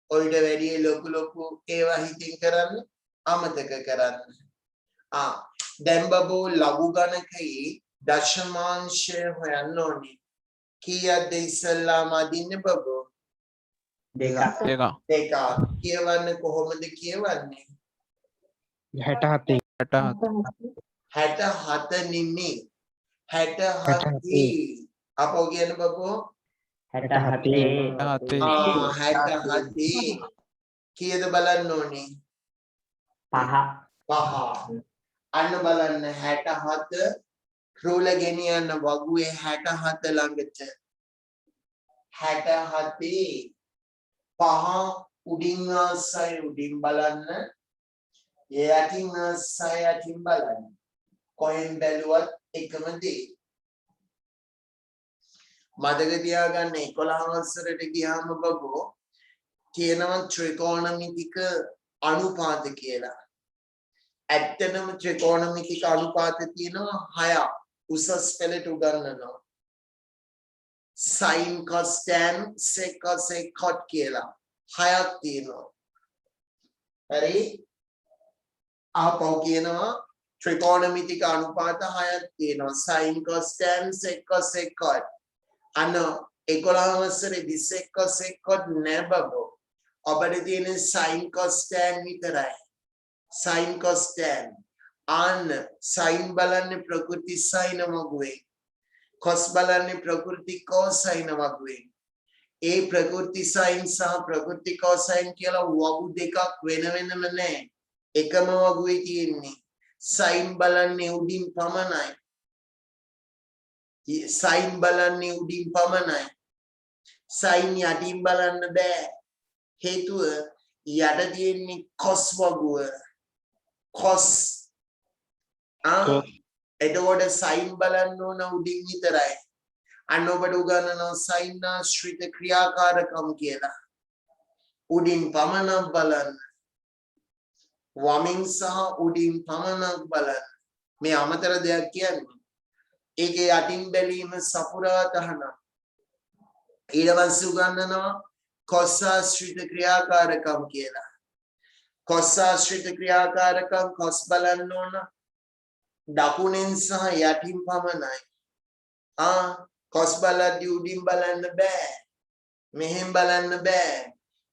ඔයිට වැඩි ලොකු ඒවා හිතින් කරන්න අමතක කරන්න. දැන් බබෝ ලඝු ගණකයේ දශමාංශය හොයන්න ඕනේ. කීයක්ද ඉස්සල්ලාම අදින්න බබෝ? දෙකක්. කියවන්නේ කොහොමද කියවන්නේ? 67 නෙමෙයි 67 අපෝ කියන බබෝ 67 කීයද බලන්න ඕනේ? 5 අන්න බලන්න 67 රූල ගෙනියන්න වගුවේ 67 ළඟට 67 5 උඩින් ආසයි උඩින් බලන්න යටින් ආසයි යටින් බලන්න කොහෙන් බැලුවත් එකම දේ මතක තියාගන්න 11 වසරට ගියාම බබෝ කියනවා ත්‍රිකෝණමිතික අනුපාත කියලා. ඇත්තටම ත්‍රිකෝණමිතික අනුපාත තියෙනවා 6ක් උසස් පෙළට උගන්වනවා. sin cos tan sec cos sec cot කියලා 6ක් තියෙනවා. හරි? ආපහු කියනවා ත්‍රිකෝණමිතික අනුපාත 6ක් තියෙනවා. sin cos tan sec cos sec cot. අන්න 11 වසරේදී sec cos sec cot නෑ බබෝ. අපිට තියෙන sin cos tan විතරයි. sin cos tan. අන්න sin බලන්නේ ප්‍රකෘති sin මගුවේ. cos බලන්නේ ප්‍රකෘති cosine වගුවේ. ඒ ප්‍රකෘති sin සහ ප්‍රකෘති cosine කියලා වගු දෙකක් වෙන වෙනම නැහැ. එකම වගුවේ තියෙන්නේ. sin බලන්නේ උඩින් පමණයි. sin බලන්නේ උඩින් පමණයි. sin යටින් බලන්න බෑ. හේතුව යට තියෙන්නේ cos වගුව. cos එතකොට sin බලන්න ඕන උඩින් විතරයි. අන්න ඔබට උගන්වනවා සයින්නාශ්‍රිත ක්‍රියාකාරකම් කියලා. උඩින් පමණක් බලන්න. වමින් සහ උඩින් පමණක් බලන්න. මේ අමතර දෙයක් කියන්නේ. ඒකේ යටින් බැලීම සපුරා තහනම්. ඊට පස්සේ උගන්වනවා කොස්සාශ්‍රිත ක්‍රියාකාරකම් කියලා. කොස්සාශ්‍රිත ක්‍රියාකාරකම් කොස් බලන්න ඕන දකුණෙන් සහ යටින් පමණයි. කොස් බලද්දී උඩින් බලන්න බෑ. මෙහෙන් බලන්න බෑ.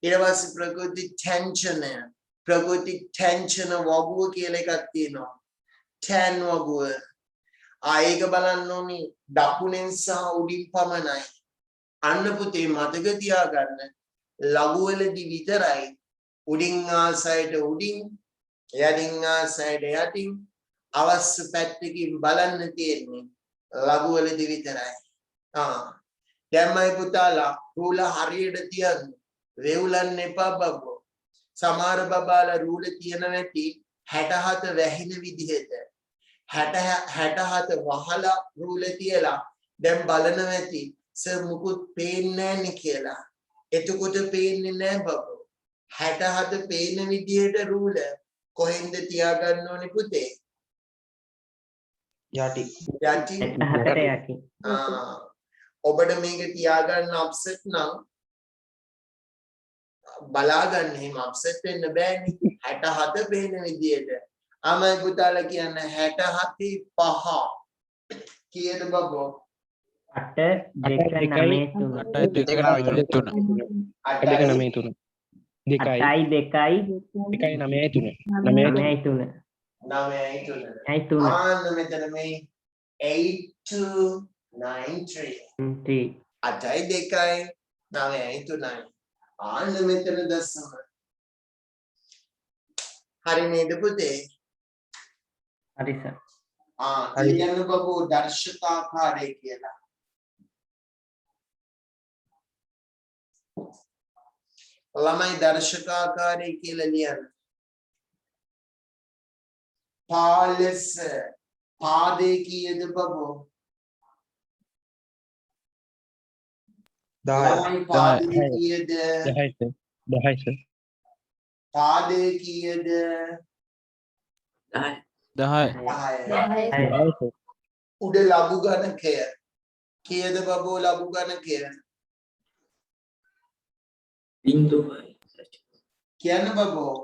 ඊට පස්සේ ප්‍රකෘති ටෙන්ෂනය. ප්‍රකෘති ටෙන්ෂන වගුව කියලා එකක් තියෙනවා. ටැන් වගුව. ඒක බලන්න ඕනි දකුණෙන් සහ උඩින් පමණයි. අන්න පුතේ මතක තියාගන්න ලඝුවලදී විතරයි උඩින් ආසයට උඩින් යටින් ආසයට යටින් අවශ්‍ය පැත්තකින් බලන්න තියෙන්නේ ලඝුවලදී විතරයි. දැන්මයි පුතාලා රූල හරියට තියන්න වේවුලන්න එපා බබ්බෝ. සමහර බබාලා රූල තියන නැති 67 වැහින විදිහට 67 වහලා රූල තියලා දැන් බලන නැති සර් මුකුත් පේන්නේ නැහැ කියලා. එතකොට පේන්නේ නැහැ බබ්බෝ. 67 පේන විදිහට රූල කොහෙන්ද තියාගන්න ඕනේ පුතේ? යටි. ඔබට මේක තියාගන්න අප්සෙට් නම් බලාගන්න එහෙම අප්සෙට් වෙන්න බෑනේ. 67 පේන විදිහට. ආමයි පුතාලා කියන්නේ 67 5. කීයද බබ්බෝ? 8 2 9 3 ආන්න මෙතන මේ 8293 8යි 2යි 9යි 3යි ආන්න මෙතන දශම හරි නේද පුතේ? හරි සර්. කියන්න බබෝ දර්ශකාකාරය කියලා. ළමයි දර්ශකාකාරය කියලා ලියන්න. පාලස පාදේ කීයද බබෝ? 10. පාදේ කීයද? 10 පාදේ කීයද? 10 උඩ ලඝු ගණකය කීයද බබෝ? ලඝු ගණකය කියන්න බබෝ.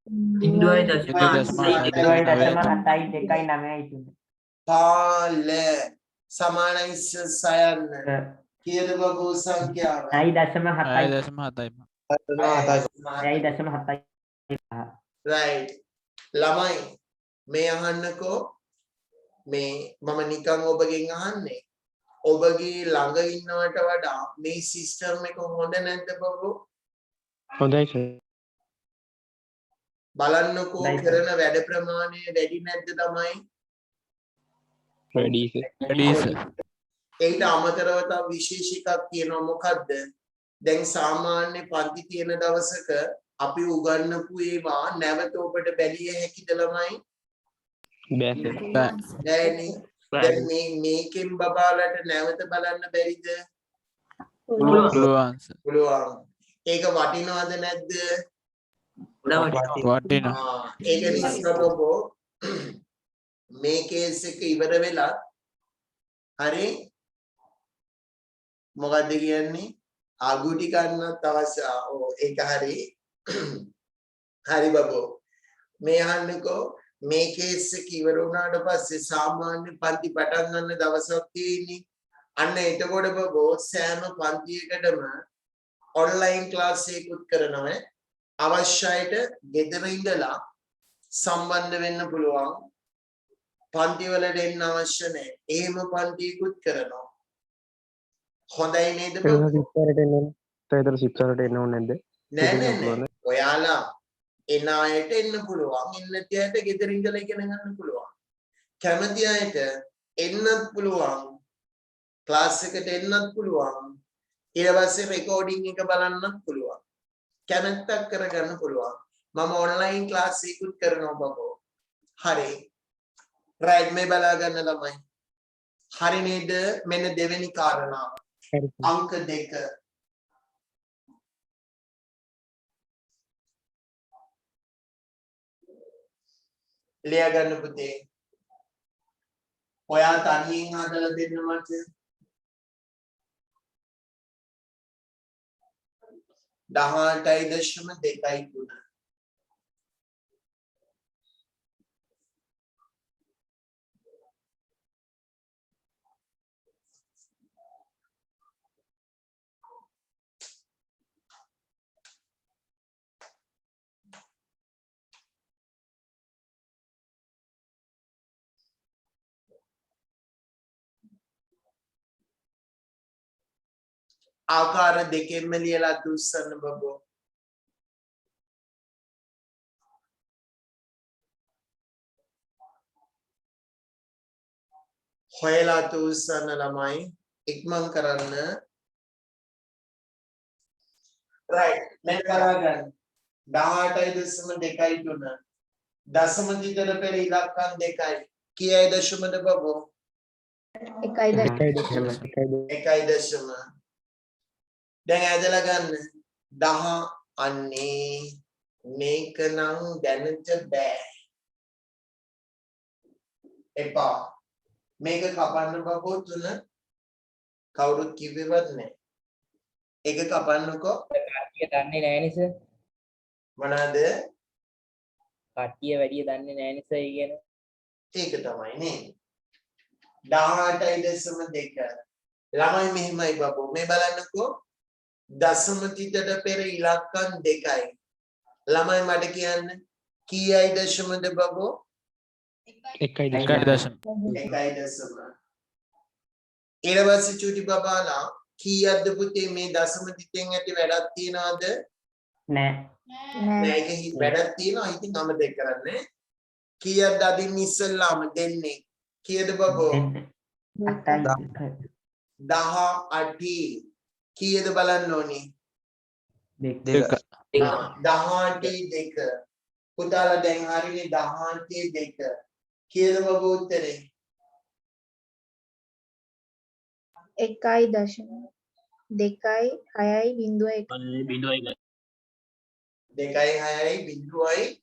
0.7 පාල සමානයි සයන්න කීයද බබෝ සංඛ්‍යාව? 9.7 right. ළමයි මේ අහන්නකෝ මේ මම නිකන් ඔබගෙන් අහන්නේ ඔබගේ ළඟ ඉන්නවට වඩා මේ සිස්ටම් එක හොඳ නැද්ද බබෝ? හොඳයි සර්. බලන්නකෝ කරන වැඩ ප්‍රමාණය වැඩි නැද්ද තමයි? වැඩි සර්. ඒකට අමතරව තව විශේෂ එකක් තියෙනවා. මොකද්ද? දැන් සාමාන්‍ය පන්ති තියෙන දවසක අපි උගන්වපු ඒවා නැවත ඔබට බැලිය හැකිද ළමයි? බෑ සර්. බෑනේ. දැන් මේකෙන් බබාලට නැවත බලන්න බැරිද? පුළුවන්. ඒක වටිනවද නැද්ද? වටිනවා. ඒක නිසා බබෝ මේ කේස් එක ඉවර වෙලා හරි මොකද්ද කියන්නේ? ආගුටි ගන්නත් අවශ්‍ය. ඒක හරි. හරි බබෝ. මේ අහන්නකෝ මේ කේස් එක ඉවර වුණාට පස්සේ සාමාන්‍ය පන්ති පටන් ගන්න දවසක් තියෙන්නේ. අන්න එතකොට බබෝ සෑම පන්තියකටම ඔන්ලයින් ක්ලාස් එකකුත් කරනවා. අවශ්‍යයට ගෙදර ඉඳලා සම්බන්ධ වෙන්න පුළුවන්. පන්ති වලට එන්න අවශ්‍ය නැහැ. එහෙම පන්තියකුත් කරනවා. හොඳයි නේද බබෝ? සිත්තරට එන්න ඕනේ නැද්ද? නෑ. ඔයාලා එන අයට එන්න පුළුවන්. එන්න තියට ගෙදර ඉඳලා ඉගෙන ගන්න පුළුවන්. කැමති අයට එන්නත් පුළුවන්. ක්ලාස් එකට එන්නත් පුළුවන්. ඊට පස්සේ රෙකෝඩින් එක බලන්නත් පුළුවන්. කැමැත්තක් කරගන්න පුළුවන්. මම ඔන්ලයින් ක්ලාස් එකකුත් කරනවා බබෝ. හරි. රයිට් මේ බලා ගන්න ළමයි. හරි නේද? මෙන්න දෙවෙනි කාරණාව. හරි අංක 2. ලියා ගන්න පුතේ. ඔයා තනියෙන් හදලා දෙන්න මට. 18.23. ආකාර දෙකෙන්ම ලියලා දුස්සන්න බබෝ. හොයලා දුස්සන්න ළමයි ඉක්මන් කරන්න. right මෙන්න බලන්න 18.23 දශම දිගට පෙර ඉලක්කම් දෙකයි කීයයි දශමද බබෝ? 1.1 දැන් ඇදලා ගන්න 10 අන්නේ මේක නම් දැනට බෑ එපා මේක කපන්න බබෝ 3 කවුරුත් කිව්වෙවත් නැහැ ඒක කපන්නකෝ කට්ටිය දන්නේ නැහැ නේ සර්. මොනවාද කට්ටිය වැඩි දන්නේ නැහැ නේ සර් කියන. ඒක තමයි නේ 18.2 ළමයි මෙහිමයි බබෝ මේ බලන්නකෝ දශම තිතට පෙර ඉලක්කම් දෙකයි ළමයි මට කියන්න කීයයි දශමද බබෝ? 1.1 1.1 ඊට පස්සේ චුටි බබාලා කීයක්ද පුතේ මේ දශම තිතෙන් ඇති වැඩක් තියනවද? නෑ. නෑ ඒක වැඩක් තියෙනවා ඉතින් අමතක කරන්නේ කීයක්ද අදින් ඉස්සෙල්ලාම දෙන්නේ කීයද බබෝ? 18 කීයද බලන්න ඕනේ? 18.2 පුතාලා දැන් හරිනේ 18.2 කීයද බබෝ උත්තරේ? 1.2 6.01 2.6.01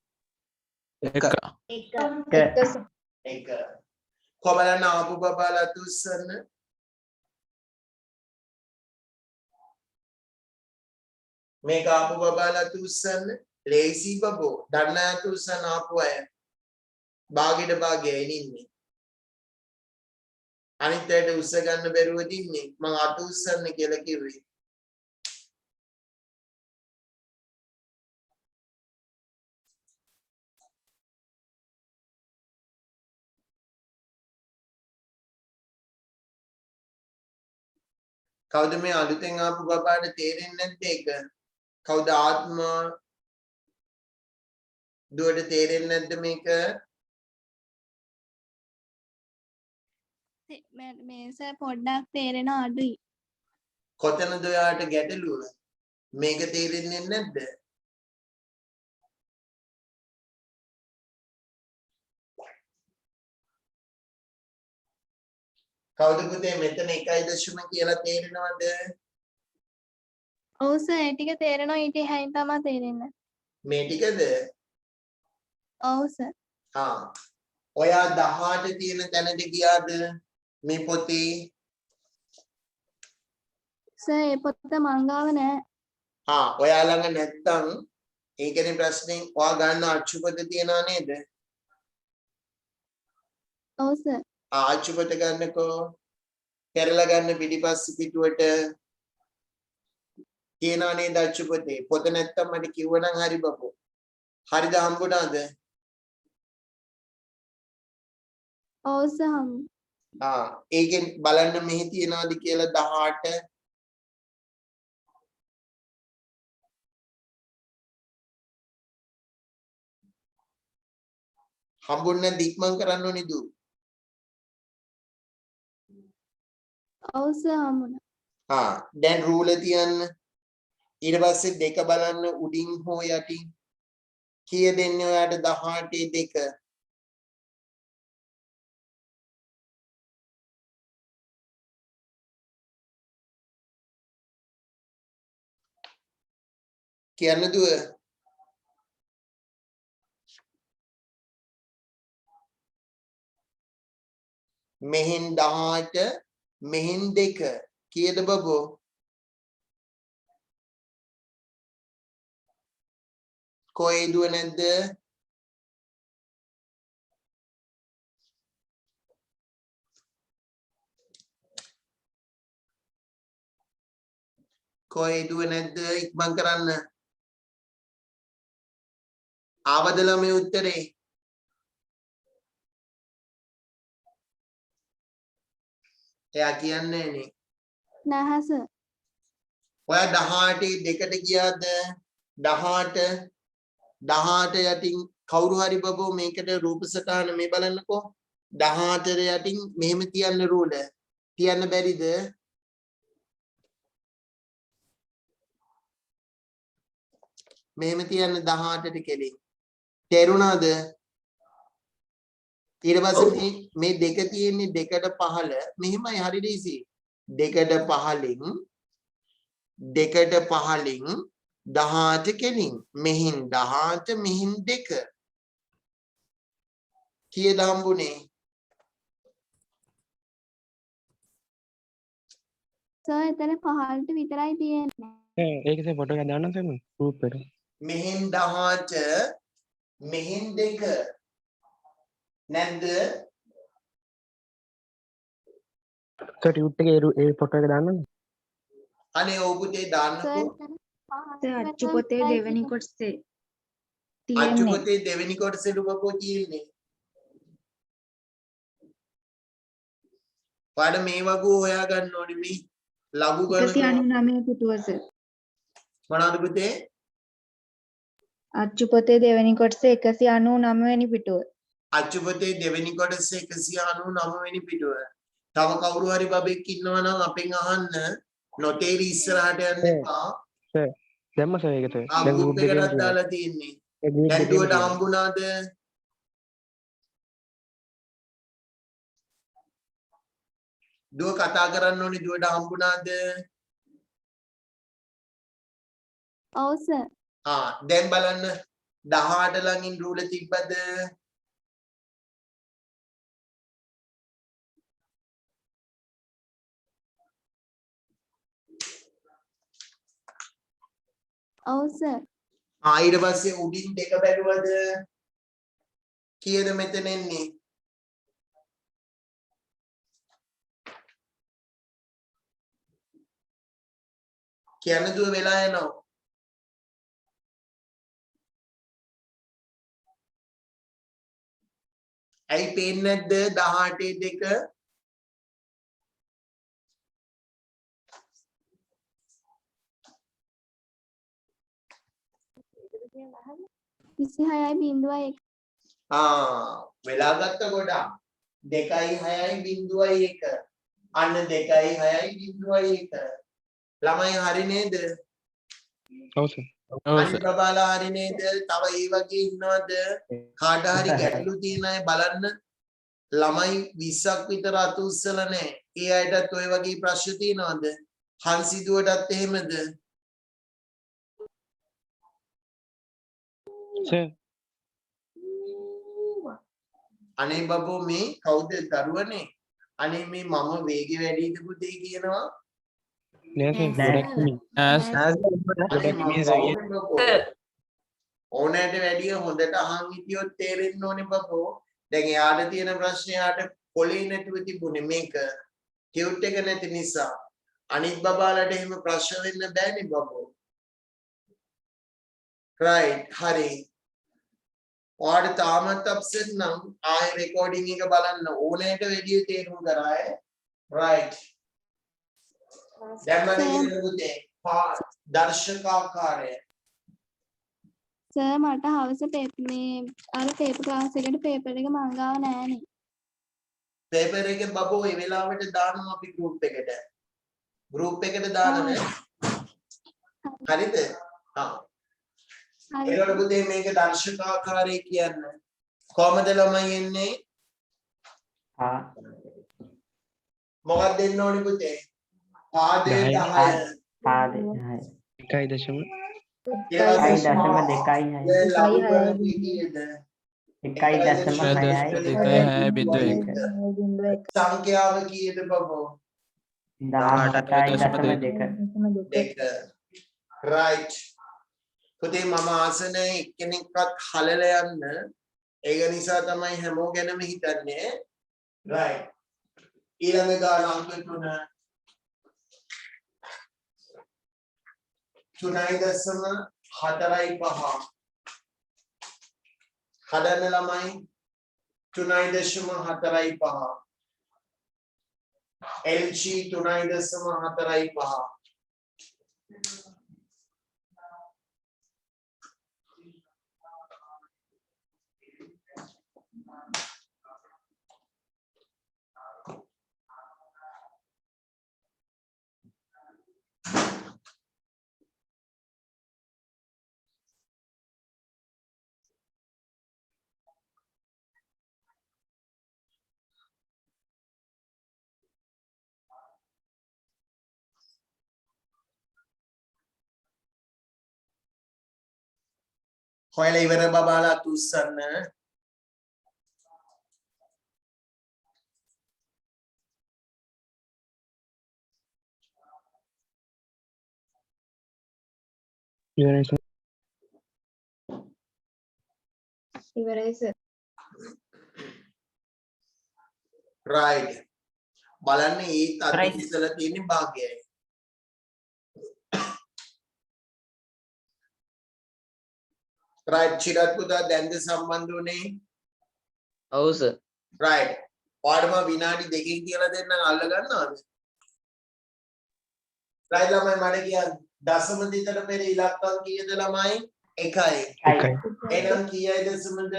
කොබලන්න ආපු බබාලා තුස්සන්න මේක ආපු බබාලා තුස්සන්න ලේසි බබෝ දන්න අය තුස්සන්න ආපු අය භාගෙට භාගයයි ඉන්නේ අනිත් අයට උස්ස ගන්න බැරුව දින්නේ මං අත උස්සන්න කියලා කිව්වේ කවුද මේ අලුතෙන් ආපු බබාට තේරෙන්නේ නැද්ද ඒක? කවුද ආත්ම දුවට තේරෙන්නේ නැද්ද මේක? මේස පොඩ්ඩක් තේරෙන අඩුයි. කොතනද ඔයාට ගැටලුව? මේක තේරෙන්නේ නැද්ද? කවුද පුතේ මෙතන 1.0 කියලා තේරෙනවද? ඔව් සර් ඒ ටික තේරෙනවා ඊට එහායින් තමයි තේරෙන්නේ. මේ ටිකද? ඔව් සර්. ඔයා 18 තියෙන තැනට ගියාද මේ පොතේ? සර් ඒ පොත මං ගාව නෑ. ඔයා ළඟ නැත්තම් ඒකනේ ප්‍රශ්නේ. ඔයා ගන්න අච්චුපත තියනා නේද? ඔව් සර්. අච්චුපත ගන්නකෝ. පෙරලා ගන්න පිටිපස්ස පිටුවට තියනා නේද අච්චුපතේ? පොත නැත්තම් මට කිව්වනම් හරි බබෝ. හරිද හම්බුණාද? ඔව් සර්. ඒකෙන් බලන්න මෙහි තියනවාද කියලා 18 හම්බුන්නේ නැද්ද ඉක්මන් කරන්න ඕනේ දු. ඔව් සර් හම්බුණා. දැන් රූල තියන්න. ඊට පස්සේ දෙක බලන්න උඩින් හෝ යටින්. කීය දෙන්නේ ඔයාට 18 2? කියන්න දුව. මෙහෙන් 18 මෙහෙන් 2 කීයද බබෝ? කොයි දුව නැද්ද? කොයි දුව නැද්ද? ඉක්මන් කරන්න. ආවද ළමයි උත්තරේ? එයා කියන්නේ නේ. නැහැ සර්. ඔයා 18 දෙකට ගියාද? 18 යටින් කවුරු හරි බබෝ මේකට රූප සටහන මේ බලන්නකෝ. 18 යටින් මෙහෙම තියන්න රූල. තියන්න බැරිද? මෙහෙම තියන්න 18ට කෙලින්. තේරුණාද? ඊට පස්සේ මේ දෙක තියෙන්නේ 2ට 15 මෙහෙමයි හරියට easy. 2ට 15න් 18 කෙලින් මෙහින් 18 මෙහින් 2 කීයද හම්බුනේ? සර් එතන 15ට විතරයි තියෙන්නේ. ඒකසේ ෆොටෝ එක දාන්න සර් ගෲප් එකට. මෙහින් 18 මෙහින් 2 නැද්ද? සර් ටියුට් එකේ ඒ ෆොටෝ එක දාන්න. අනේ ඔව් පුතේ සර් දාන්නකෝ. එතන 15 අච්චුපොතේ දෙවෙනි කොටසේ අච්චුපතේ දෙවෙනි කොටසේ බබෝ තියෙන්නේ. පාඩ මේ වගු හොයා ගන්න ඕනේ මේ ලඝු ගණන 199 පිටුවස මොනවද පුතේ? අච්චුපොතේ දෙවෙනි කොටසේ 199 වෙනි පිටුව. අච්චුපතේ දෙවෙනි කොටසේ 199 වෙනි පිටුව. තව කවුරු හරි බබෙක් ඉන්නවා නම් අපෙන් අහන්න. නොතේරි ඉස්සරහට යන්න එපා. සර් දැම්ම සර් ඒක සර්. ආ ගෲප් එකකට දාලා තියෙන්නේ. දැන් දුවට හම්බුණාද? දුව කතා කරන්න ඕනේ දුවට හම්බුණාද? ඔව් සර්. දැන් බලන්න 18 ළඟින් රූල තිබ්බද? ඔව් සර්. ඊට පස්සේ උඩින් 2 බැලුවද? කීයද මෙතන එන්නේ? කියන්න දුව වෙලා යනවා. ඇයි පේන්නේ නැද්ද 18 2? විසිහයයි බිඳුවයි එක. වෙලා ගත්ත ගොඩක් 2යි 6යි බිඳුවයි 1 අන්න 2යි 6යි බිඳුවයි 1 ළමයි හරි නේද? ඔව් සර්. අනිත් බබාලා හරි නේද? තව ඒ වගේ ඉන්නවද? කාට හරි ගැටලු තියෙන අය බලන්න. ළමයි 20ක් විතර අත උස්සලා නැහැ. ඒ අයටත් ওই වගේ ප්‍රශ්න තියෙනවද? හංසිදුවටත් එහෙමද? සර් අනේ බබෝ මේ කවුද දරුවනේ? අනේ මේ මම වේගෙ වැඩිද පුතේ කියනවා. නෑ සර් ගොඩක් ඕනෑට වැඩිය හොඳට අහන් හිටියොත් තේරෙන්න ඕනේ බබෝ. දැන් එයාට තියෙන ප්‍රශ්නේ එයාට කොලේ නැතුව තිබුණේ මේක ටියුට් එක නැති නිසා. අනිත් බබාලට එහෙම ප්‍රශ්න වෙන්න බෑනේ බබෝ. right හරි. ඔයාට තාමත් අප්සෙට් නම් ආයෙ රෙකෝඩින් එක බලන්න ඕනෑට වැඩිය තේරුම් කරාය. right දැන් මම කියන පුතේ දර්ශකාකාරය සර් මට හවස මේ අර පේපර් ක්ලාස් එකට පේපර් එක මං ගාව නෑනේ. පේපර් එක බබෝ ඒ වෙලාවට දානවා අපි ගෲප් එකට. ගෲප් එකට දානනේ. හරිද? ඒකට පුතේ මේක දර්ශකාකාරය කියන්නේ කොහමද ළමයි එන්නේ? මොකක්ද දෙන්න ඕනේ පුතේ? පාදේ 10. පාදේ 10. 1.5 එකයි දශම දෙකයි හය. ලඝු ගණකයේ කීයද? 1.6 සංඛ්‍යාව කීයද බබෝ? 18.2 දෙක. right. පුතේ මම ආසනේ එක්කෙනෙක්වත් හලලා යන්න. ඒක නිසා තමයි හැමෝ ගැනම හිතන්නේ. right. ඊළඟ ගාන අංක 3. 3.45 හදන්න ළමයි 3.45 LG 3.45 හොයලා ඉවර බබාලා තුස්සන්න ඉවරයි සර්. ඉවරයි සර්. right බලන්න ඒ අත් ඉස්සලා තියෙන භාගයයි right චිරත් පුතා දැන්ද සම්බන්ධ උනේ ඔව් සර්. right පාඩම විනාඩි දෙකකින් කියලා දෙන්නම් අල්ල ගන්නවද right ළමයි මට කියන්න දශම දෙකට පෙර ඉලක්කම් කීයද ළමයි 1යි එකයි. එහෙනම් කීයයි දශමද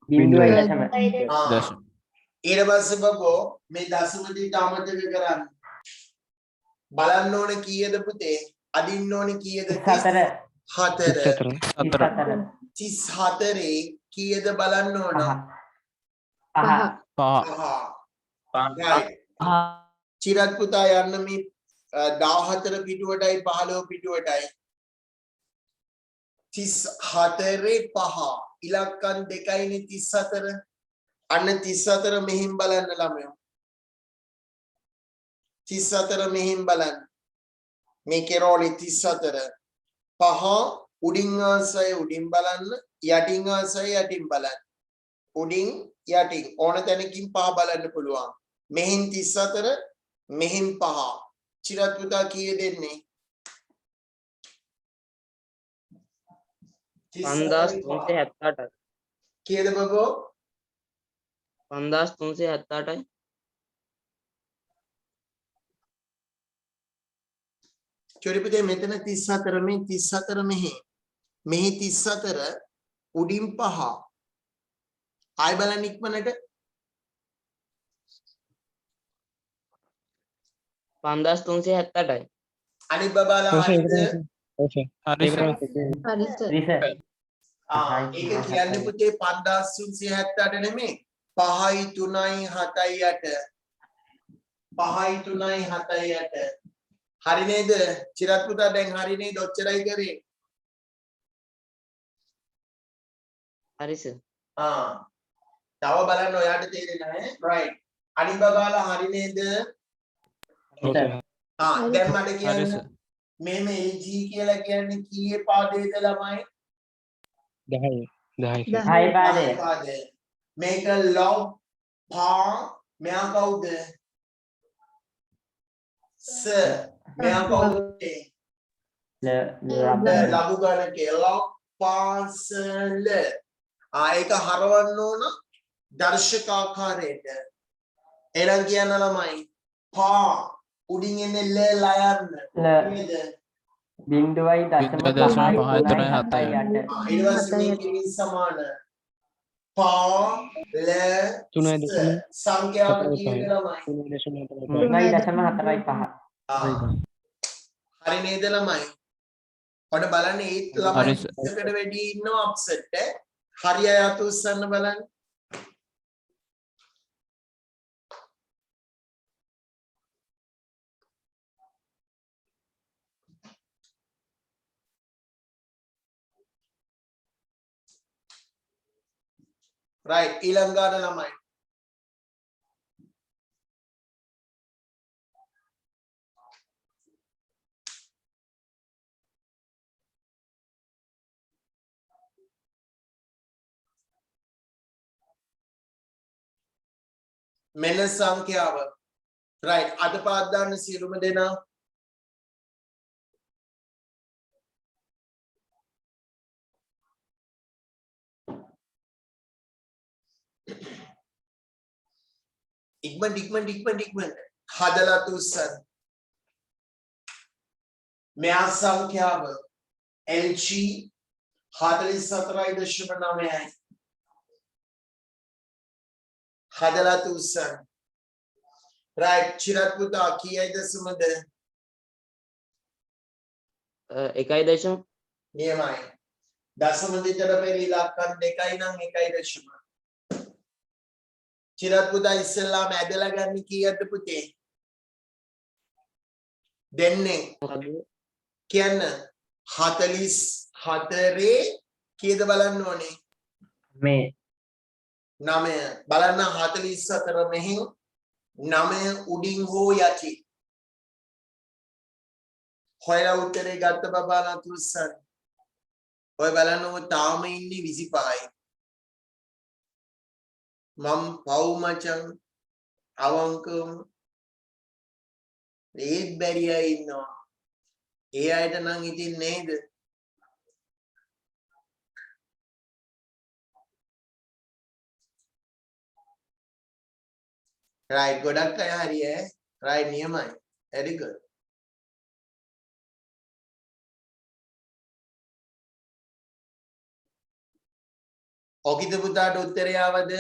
0.5. දශම. ඊට පස්සේ බබෝ මේ දශම දෙක අමතක කරන්න බලන්න ඕනේ කීයද පුතේ අදින්න ඕනේ කීයද 4. 4 34. 34 කීයද බලන්න ඕන 5. 5 right චිරත් පුතා යන්න මේ 14 පිටුවටයි 15 පිටුවටයි 34 5 ඉලක්කම් දෙකයිනේ 34 අන්න 34 මෙහින් බලන්න ළමයෝ 34 මෙහින් බලන්න මේකේ රෝලි 34 පහ උඩින් ආසය උඩින් බලන්න යටින් ආසය යටින් බලන්න උඩින් යටින් ඕන තැනකින් පහ බලන්න පුළුවන් මෙහින් 34 මෙහින් පහ චිරත් පුතා කීය දෙන්නේ 5378යි. කීයද බබෝ 5378යි. චොරිපුතේ මෙතන 34 මේ 34 මෙහි 34 උඩින් පහ ආයි බලන්න ඉක්මනට 5378යි. අනිත් බබාලා ඔව් සර් හරිද ඉවරයි සර්. ඔව් සර්. හරි සර්. ඉවරයි සර්. හරි සර්. ඒක කියන්නේ පුතේ 5378 නෙමෙයි 5යි 3යි 7යි 8 5යි 3යි 7යි 8 හරි නේද චිරත් පුතා දැන් හරි නේද ඔච්චරයි කරේ හරි සර්. තව බලන්න ඔයාට තේරෙන්නේ නැහැ right අනිත් බබාලා හරි නේද ඔව් සර්. දැන් මට හරි කියන්න සර්. මේ LG කියලා කියන්නේ කීයේ පාදයේද ළමයි 10යි. 10යි සර්. 6 පාදය. පාදය මේක log පා මෙයා කවුද ස මෙයා කවුද ලඝු ගණකේ log පාසල ඒක හරවන්න ඕන දර්ශකාකාරයට එනම් කියන්න ළමයි පා උඩින් එන්නේ ල ලයන්න නේද 0.5 ඊට පස්සේ මේකෙන් සමාන පා ල තුනයි දශම සංඛ්‍යාව කීයද ළමයි 3.45. හරි නේද ළමයි ඔන්න බලන්න ඒත් හරි ළමයි සර්. එකට වැඩි ඉන්නවා අප්සෙට් හරි අය අත උස්සන්න බලන්න right ඊළඟාට ළමයි මෙන්න සංඛ්‍යාව right අතපාත් දාන්න සියලුම දෙනා ඉක්මනට හදලා තුස්සන් මෙයා සංඛ්‍යාව LG 44.9යි හදලා තුස්සන් right චිරත් පුතා කීයද සුමද 1.0 නියමයි දශම දෙතර පෙර ඉලක්කම් දෙකයි නම් 1.0 චිරත් පුතා ඉස්සෙල්ලාම ඇදලා ගන්න කීයද පුතේ දෙන්නේ කියන්න 44 කීයද බලන්න ඕනේ මේ 9 බලන්න 44 මෙහෙන් 9 උඩින් හෝ යටි හොයලා උත්තරේ ගත්ත බබාලා තුස්සන් ඔය බලන්න ඔය තාම ඉන්නේ 25යි මම් පව් මචං අවංකවම ඒත් බැරි අය ඉන්නවා ඒ අයට නම් ඉතින් නේද right ගොඩක් අය හරි ඈ right නියමයි very good ඔකිත පුතාට උත්තරය ආවද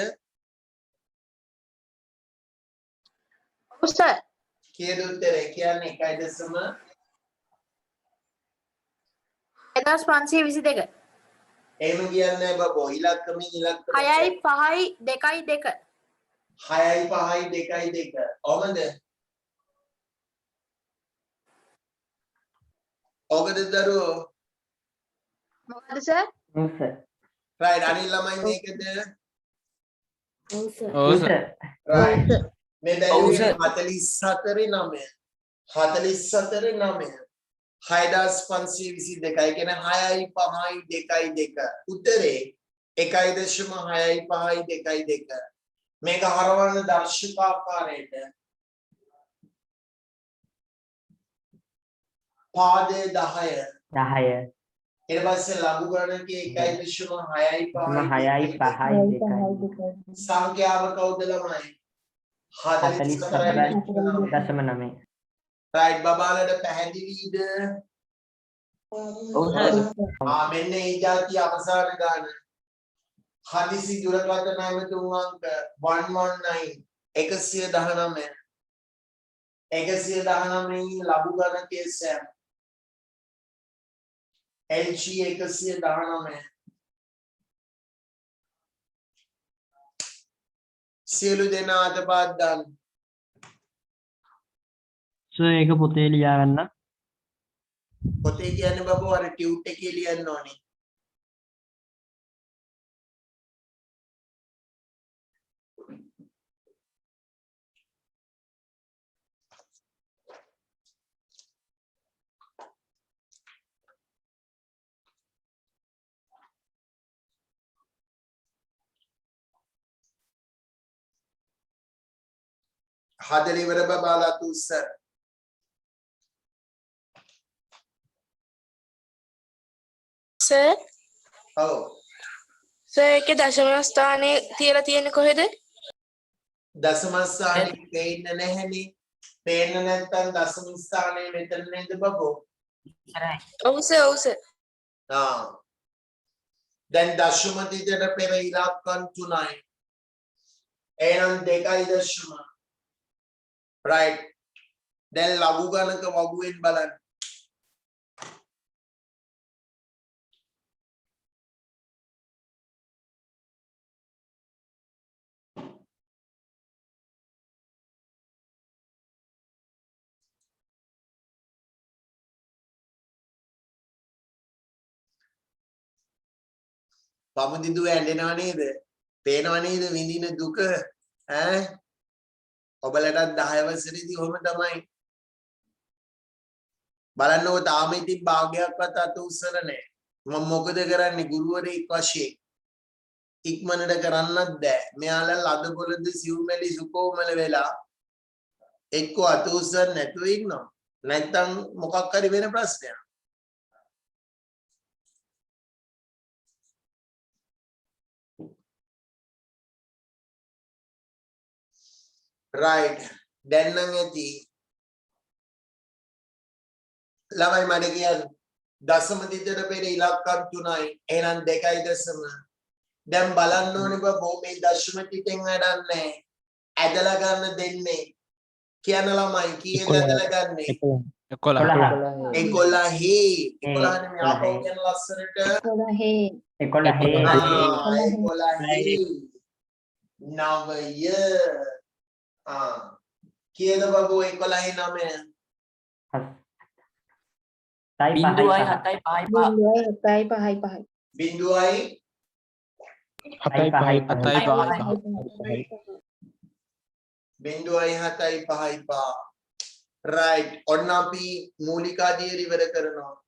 ඔව් සර්. කීයද උත්තරේ කියන්නේ 1.0 1522. එහෙම කියන්නේ බබෝ ඉලක්කමින් ඉලක්කම 6යි 5යි 2යි 2. 6යි 5යි 2යි 2 ඔමද ඔකද දරුවෝ මොකද සර්? right අනිත් ළමයි මේකද ඔව් සර්. right මේ බැලුවේ 44 9 44 9 6522 ඒ කියන්නේ 6යි 5යි 2යි 2 උත්තරේ 1.6යි 5යි 2යි 2 මේක හරවන්න දර්ශකාකාරයට පාදේ 10 ඊට පස්සේ ලඝු ගණකයේ 1.6යි 5යි 6.5 සංඛ්‍යාව කවුද ළමයි 44.9 right බබාලට පැහැදිලිද මෙන්න ඒ જાති අවසාන ගාන හදිසි දුරකථන නැවතුම් අංක 119 119 ලඝු ගණකයේ සෑම LG 119 සියලු දෙනා අතපත් දාන්න සර් ඒක පොතේ ලියා ගන්න. පොතේ කියන්නේ බබෝ අර ටියුට් එකේ ලියන්න ඕනේ හදලා ඉවර බබාලා තුස්සර සර් ඔව් සර් ඒකේ දශම ස්ථානයේ තියලා තියෙන්නේ කොහෙද? දශම ස්ථානේ පේන්නේ නැහැනේ පේන්නේ නැත්නම් දශම ස්ථානේ මෙතන නේද බබෝ ඔව් සර්. දැන් දශම තිතට පෙර ඉලක්කම් 3යි එහෙනම් 2.0 right දැන් ලඝු ගණක වගුවෙන් බලන්න පමුදිදුව ඇඬෙනව නේද පේනව නේද විඳින දුක ඈ ඔබලටත් 10 වසරේදී ඔහොම තමයි බලන්නකො තාම ඉතින් භාගයක්වත් අත උස්සර නැහැ මම මොකද කරන්නේ ගුරුවරයෙක් වශයෙන් ඉක්මනට කරන්නත් බෑ මෙයාලා ලද පොළද සිව්මැලි සුකෝමල වෙලා එක්ක අත උස්සන්න නැතුව ඉන්නවා නැත්තම් මොකක් හරි වෙන ප්‍රශ්නයක් right දැන් නම් ඇති ළමයි මට කියන්න දශම දිතට පෙර ඉලක්කම් 3යි එහෙනම් 2.0 දැන් බලන්න ඕනේ බබෝ මේ දශම තිතෙන් වැඩක් නැහැ ඇදලා ගන්න දෙන්නේ කියන ළමයි කීයද ඇදලා ගන්නේ 11 11 නේ ආපහු කියන ලස්සනට 11 නවය කීයද බබෝ 11 9 බිඳුවයි 7යි 5යි 5 බිඳුවයි 7යි 5යි බිඳුවයි 7යි 5යි 5 right ඔන්න අපි මූලික අධීර ඉවර කරනවා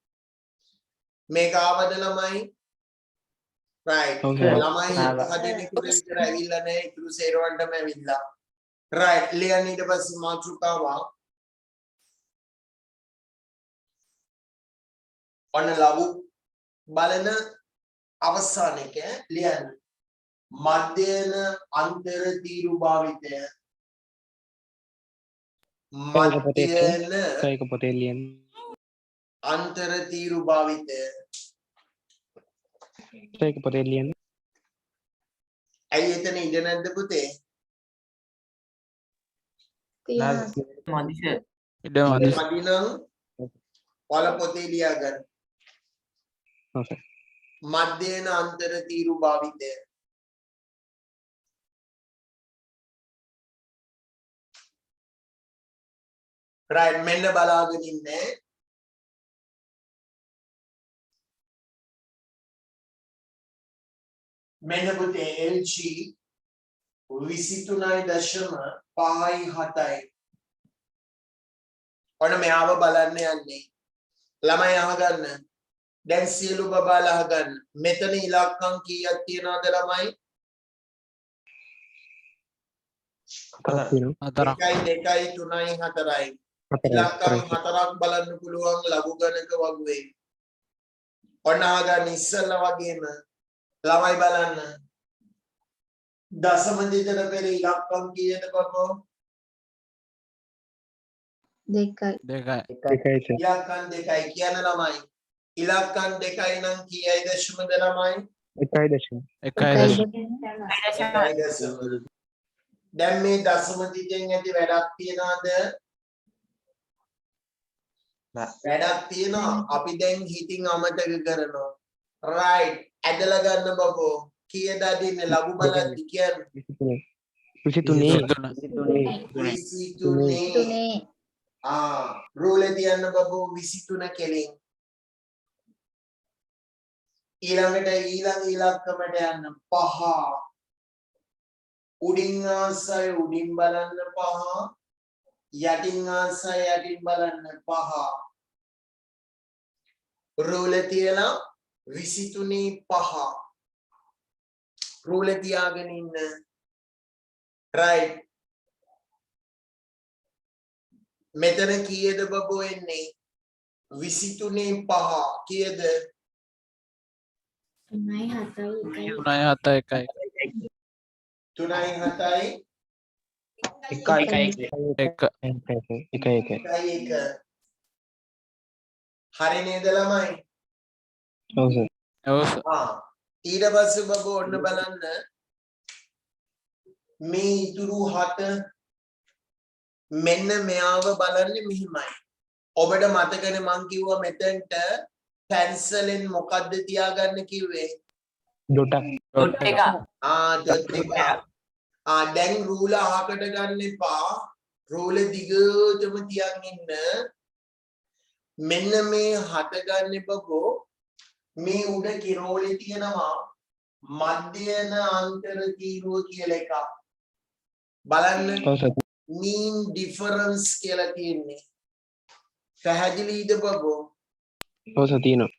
මේක ආවද ළමයි right ළමයි හදෙනෙකුට විතර ඇවිල්ලා නැහැ ඉතුරු සේරවන්ටම ඇවිල්ලා right ලියන්න ඊට පස්සේ මාතෘකාව ඔන්න ලඝු බලන අවසාන එක ලියන්න මධ්‍යන අන්තර තීරු භාවිතය මධ්‍යන ඒක පොතේ ලියන්න අන්තර තීරු භාවිතය ඒක පොතේ ලියන්න ඇයි එතන ඉඳ නැද්ද පුතේ මදිස ඉඩ මදි. මදිනම් ඔයාල පොතේ ලියා ගන්න okay මධ්‍යන අන්තර තීරු භාවිතය right මෙන්න බලාගෙන ඉන්නේ මෙන්න පුතේ LG 23.5යි 7යි ඔන්න මෙයාව බලන්න යන්නේ ළමයි අහගන්න දැන් සියලු බබාලා අහගන්න මෙතන ඉලක්කම් කීයක් තියනවද ළමයි 4ක්. 1 2 3යි 4යි ඉලක්කම් 4ක් බලන්න පුළුවන් ලඝු ගණක වගුවේ ඔන්න අහගන්න ඉස්සෙල්ලා වගේම ළමයි බලන්න දශම දිතට පෙර ඉලක්කම් කීයද බබෝ 2යි. ඉලක්කම් 2යි කියන ළමයි ඉලක්කම් 2යි නම් කීයයි දශමද ළමයි 1.1. දැන් මේ දශම දිතෙන් ඇති වැඩක් තියනවද වැඩක් තියෙනවා අපි දැන් හිතින් අමතක කරනවා right ඇදලා ගන්න බබෝ කීයද අදින්නේ ලඝු බලද්දි කියන්නේ 23 රූලේ තියන්න බබෝ 23 කෙලින් ඊළඟට ඊළඟ ඉලක්කමට යන්න 5 උඩින් ආසය උඩින් බලන්න 5 යටින් ආසය යටින් බලන්න 5 රූලේ තියලා 23 5 රූලේ තියාගෙන ඉන්න right මෙතන කීයද බබෝ එන්නේ 23 5 කීයද 3යි 7යි 1යි. 3යි 7යි 1 හරි නේද ළමයි ඔව් සර් ඊට පස්සේ බබෝ ඔන්න බලන්න මේ ඉතුරු 7 මෙන්න මෙයාව බලන්නේ මෙහිමයි ඔබට මතකනේ මං කිව්වා මෙතෙන්ට පැන්සලෙන් මොකද්ද තියාගන්න කිව්වේ ඩොට් එක දැන් රූල අහකට ගන්න එපා රූල දිගටම තියන් ඉන්න මෙන්න මේ 7 ගන්න බබෝ මේ උඩ කිරෝලේ තියෙනවා මධ්‍යන අන්තර තීරුව කියලා එකක්. බලන්න ඔව් සර් mean difference කියලා තියෙන්නේ. පැහැදිලිද බබෝ? ඔව් සර් තියෙනවා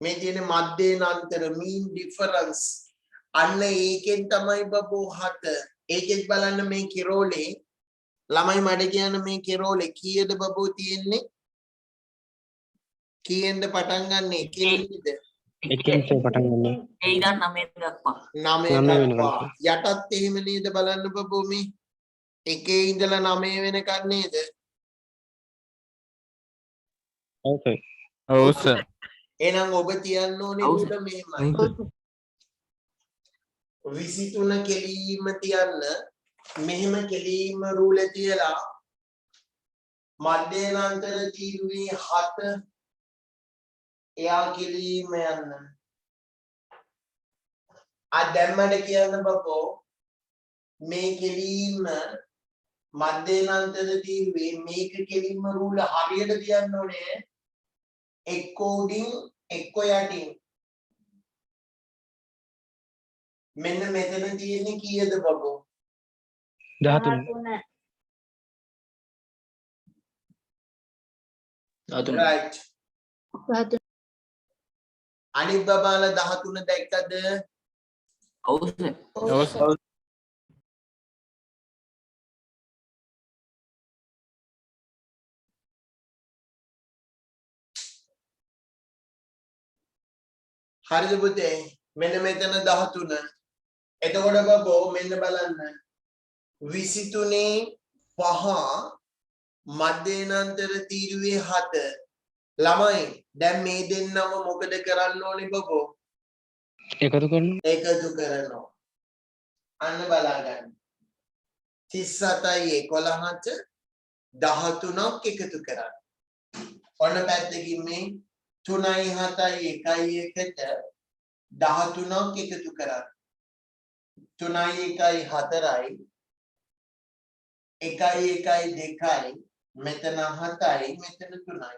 මේ තියෙන මධ්‍යන අන්තර mean difference. අන්න ඒකෙන් තමයි බබෝ 7. ඒකෙත් බලන්න මේ කෙරෝලේ ළමයි මඩ කියන මේ කෙරෝලේ කීයද බබෝ තියෙන්නේ? කීයෙන්ද පටන් ගන්නෙ? කීයද? එකෙන් සර් පටන් ගන්න ඒ ඉඳන් 9 දක්වා 9 9 දක්වා. වෙනකන්. යටත් එහෙම නේද බලන්න බබෝ මේ. එකේ ඉඳලා 9 වෙනකන් නේද? ඔව් සර් ඔව් සර්. එහෙනම් ඔබ තියන්න ඕනේ ඔව් උඩ මෙහෙමයි. 23 කෙලීම තියන්න මෙහෙම කෙලීම රූල තියලා මධ්‍යනාන්තර තීරුවේ 7 එයා කෙලීම යන්න. දැම්මට කියන්න බබෝ මේ කෙලීම මධ්‍යනාන්තර තීරුවේ මේක කෙලීම රූල හරියට තියන්න ඕනේ. එක්ක උඩින් එක්ක යටින්. මෙන්න මෙතන තියෙන්නේ කීයද බබෝ? 13 right. අනිත් බබාලා 13 දැක්කද? ඔව් සර් ඔව් සර්. හරිද පුතේ? මෙන්න මෙතන 13. එතකොට බබෝ මෙන්න බලන්න 23 5 මධ්‍යනාන්තර තීරුවේ 7 ළමයි දැන් මේ දෙන්නම මොකද කරන්න ඕනේ බබෝ? එකතු කරනවා එකතු කරනවා. අන්න බලා ගන්න. 37යි 11ට 13ක් එකතු කරන්න. ඔන්න පැත්තකින් මේ 3යි 7යි 1යි 1ට 13ක් එකතු කරන්න. 3යි 1යි 4යි 1යි 1යි 2යි මෙතන 7යි මෙතන 3යි.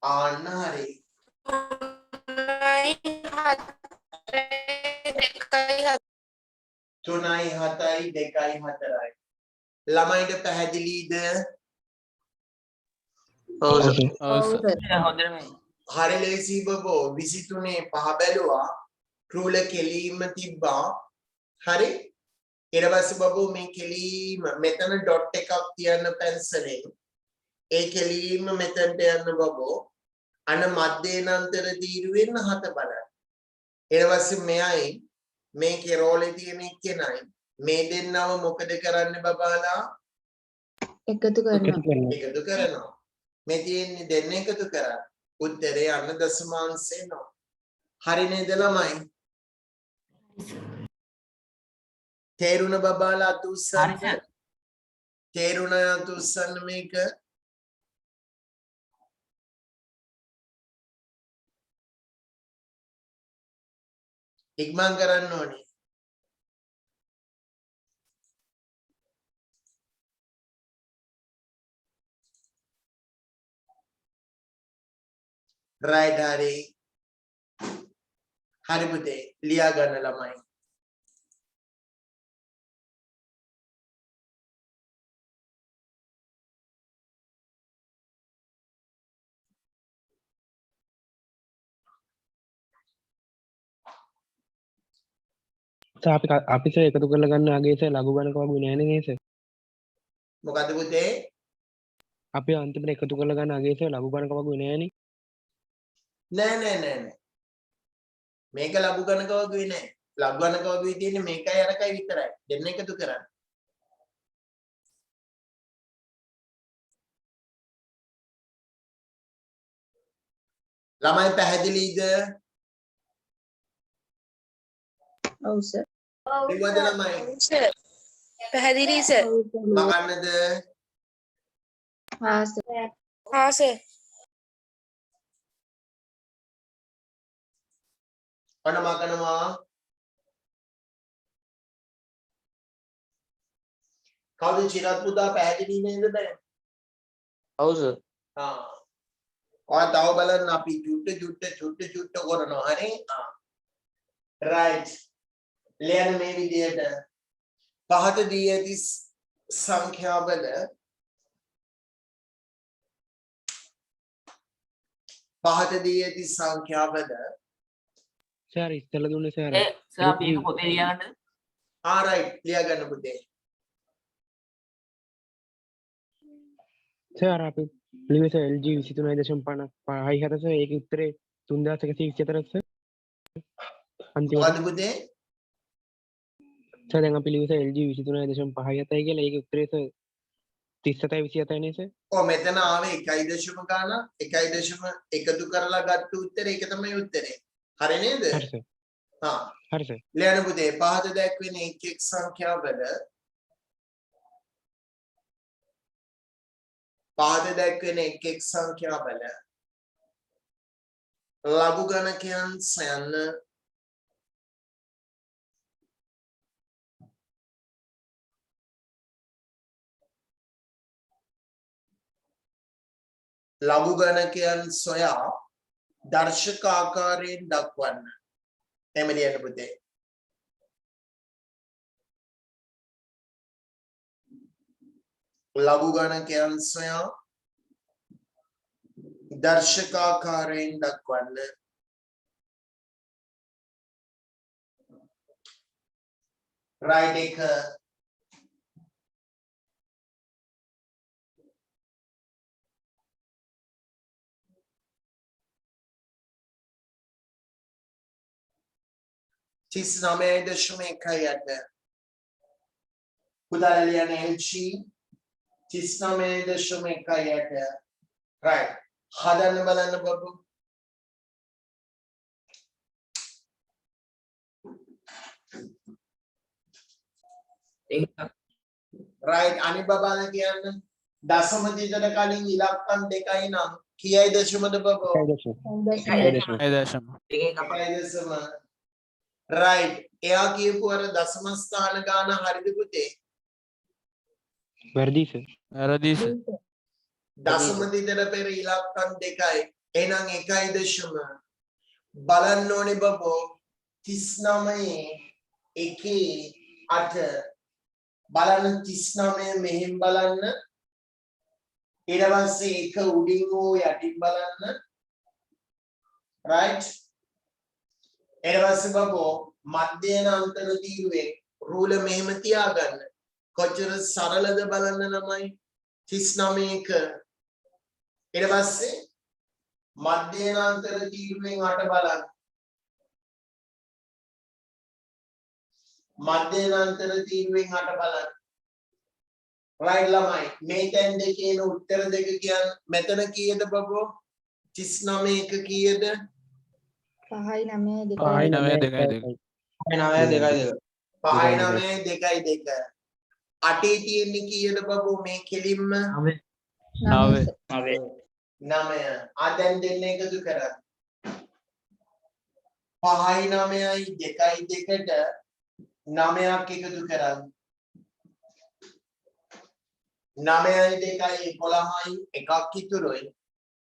ආන්න හරි. 3යි 7යි 2යි 4යි. ළමයිට පැහැදිලිද? ඔව් සර්. හොඳටම හරි ලේසි බබෝ 23 පහ බැලුවා රූල කෙලීම තිබ්බා. හරි ඊට පස්සේ බබෝ මේ කෙලීම මෙතන ඩොට් එකක් තියන්න පැන්සලෙන්. ඒ කෙලීම මෙතනට යන්න බබෝ. අන මධ්‍යනාන්තර තීරුවෙන් 7 බලන්න. ඊට පස්සේ මෙයයි මේ කෙරෝලේ තියෙන එක්කෙනයි මේ දෙන්නව මොකද කරන්න බබාලා? එකතු කරනවා එකතු කරනවා. මේ තියෙන්නේ දෙන්න එකතු කරා. උත්තරේ අන්න දශමාංශය නෝ. හරි නේද ළමයි? තේරුණ බබාලා අතුස්සන්න. හරි සර්. තේරුණ අතුස්සන්න මේක. ඉක්මන් කරන්න ඕනේ. right hari. හරි පුතේ ලියා ගන්න ළමයි. සර් අපි සර් එකතු කරලා ගන්න ආගේ සර් ලඝු ගණක වගේ නෑ නේ සර් මොකද පුතේ? අපි අන්තිමට එකතු කරලා ගන්න ආගේ සර් ලඝු ගණක වගේ නෑනේ නෑ. මේක ලඝු ගණක වගේ නෑ. ලඝු ගණක වගේ තියෙන්නේ මේකයි අරකයි විතරයි. දෙන්න එකතු කරන්න. ළමයි පැහැදිලිද? ඔව් සර්. ඉවද ළමයි? සර් පැහැදිලි සර්. මගන්නද? හා සර්. හා සර්. ඔන්න මගනවා. කවුද චිරත් පුතා පැහැදිලි නේද දැන්? ඔව් සර්. ආ. ඔයා තව බලන්න අපි චුට්ට කරනවා හරි right ලියන්න මේ විදියට පහත දී ඇති සංඛ්‍යාවල පහත දී ඇති සංඛ්‍යාවල සර් ඉස්සෙල්ලා දුන්නේ සර් සර් අපි ඒක පොතේ ලියන්න right ලියා ගන්න පුතේ සර් අපි ලිවෙස LG 23.55යි හත සර් ඒකේ උත්තරේ 3124 සර් අන්තිම මොකද පුතේ සර් දැන් අපි ලිවෙස LG 23.57යි කියලා ඒකේ උත්තරේ සර් 37.27 නේ සර් ඔව් මෙතන ආවේ 1 ගාන 1 එකතු කරලා ගත්ත උත්තරේ ඒක තමයි උත්තරේ හරි නේද හරි සර් හරි සර් ලියන්න පුතේ පහත දැක්වෙන එක් සංඛ්‍යාවල පහත දැක්වෙන එක් සංඛ්‍යාවල ලඝු ගණකයන් සොයන්න ලඝු ගණකයන් සොයා දර්ශක ආකාරයෙන් දක්වන්න එහෙම ලියන්න පුතේ ලඝු ගණකයන් සොයා දර්ශක ආකාරයෙන් දක්වන්න right එක තිස් නමය දශම එකයි අට පුතාලා ලියන්න LG තිස් නමය දශම එකයි අට right හදන්න බලන්න බබු right අනිත් බබාලා කියන්න දශම දිගට කලින් ඉලක්කම් දෙකයි නම් කීයයි දශමද බබු 1.1 1.1 right එයා කියපු අර දශම ස්ථාන ගාන හරිද පුතේ වැරදි සර් වැරදි සර් දශම දිගට පෙර ඉලක්කම් දෙකයි එහෙනම් 1.0 බලන්න ඕනේ බබෝ 39 එකේ 8 බලන්න 39 මෙහෙන් බලන්න ඊට පස්සේ එක උඩින් හෝ යටින් බලන්න right ඊට පස්සේ බබෝ මධ්‍යන අන්තර තීරුවේ රූල මෙහෙම තියාගන්න කොච්චර සරලද බලන්න ළමයි 39 එක ඊට පස්සේ මධ්‍යන අන්තර තීරුවෙන් 8 බලන්න මධ්‍යන අන්තර තීරුවෙන් 8 බලන්න right ළමයි මේ තැන් දෙකේන උත්තර දෙක කියන්නේ මෙතන කීයද බබෝ 39 එක කීයද 5.9 2.2 5.9 2.2 අටේ තියෙන්නේ කීයද බබෝ මේ කෙලින්ම 9 9 ආදැන් දෙන්න එකතු කරා 5යි 9යි 2යි 2ට 9ක් එකතු කරා 9යි 2යි 11යි එකක් ඉතුරුයි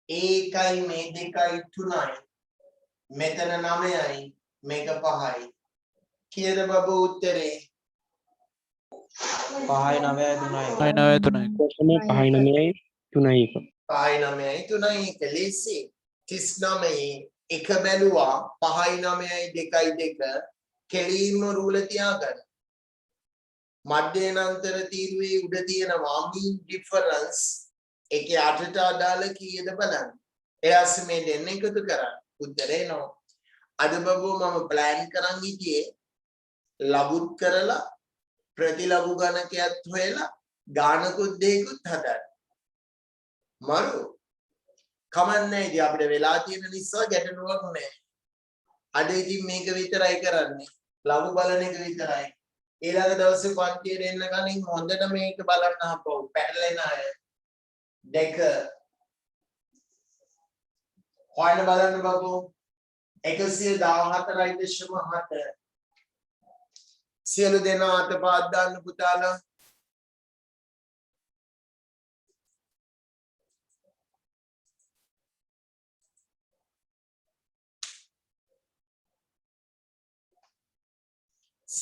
ඒකයි මේ දෙකයි 3යි මෙතන 9යි මේක 5යි කීයද බබෝ උත්තරේ 5.9 5.9යි 3යි 5යි 9යි 3යි එක ලේසි 39 එක බැලුවා 5යි 9යි 2යි 2 කෙලින්ම රූල තියාගන්න මධ්‍යනාන්තර තීරුවේ උඩ තියෙනවා mean difference ඒකේ 8ට අදාළ කීයද බලන්න එයාස් මේ දෙන්න එකතු කරන්න උත්තරේ එනවා අද බබෝ මම ප්ලෑන් කරන් හිටියේ ලඝුත් කරලා ප්‍රතිලඝු ගණකයක් හොයලා ගානකුත් දෙයකුත් හදන්න මරු කමන්නේ ඉතින් අපිට වෙලා තියෙන නිසා ගැටලුවක් නැහැ අද ඉතින් මේක විතරයි කරන්නේ ලඝු බලන එක විතරයි ඊළඟ දවසේ පන්තියට එන්න කලින් හොඳට මේක බලන්න අපෝ පැටලෙන අය දෙක හොයන්න බලන්න බබෝ 114.7 සියලු දෙනා අතපාත් දාන්න පුතාලා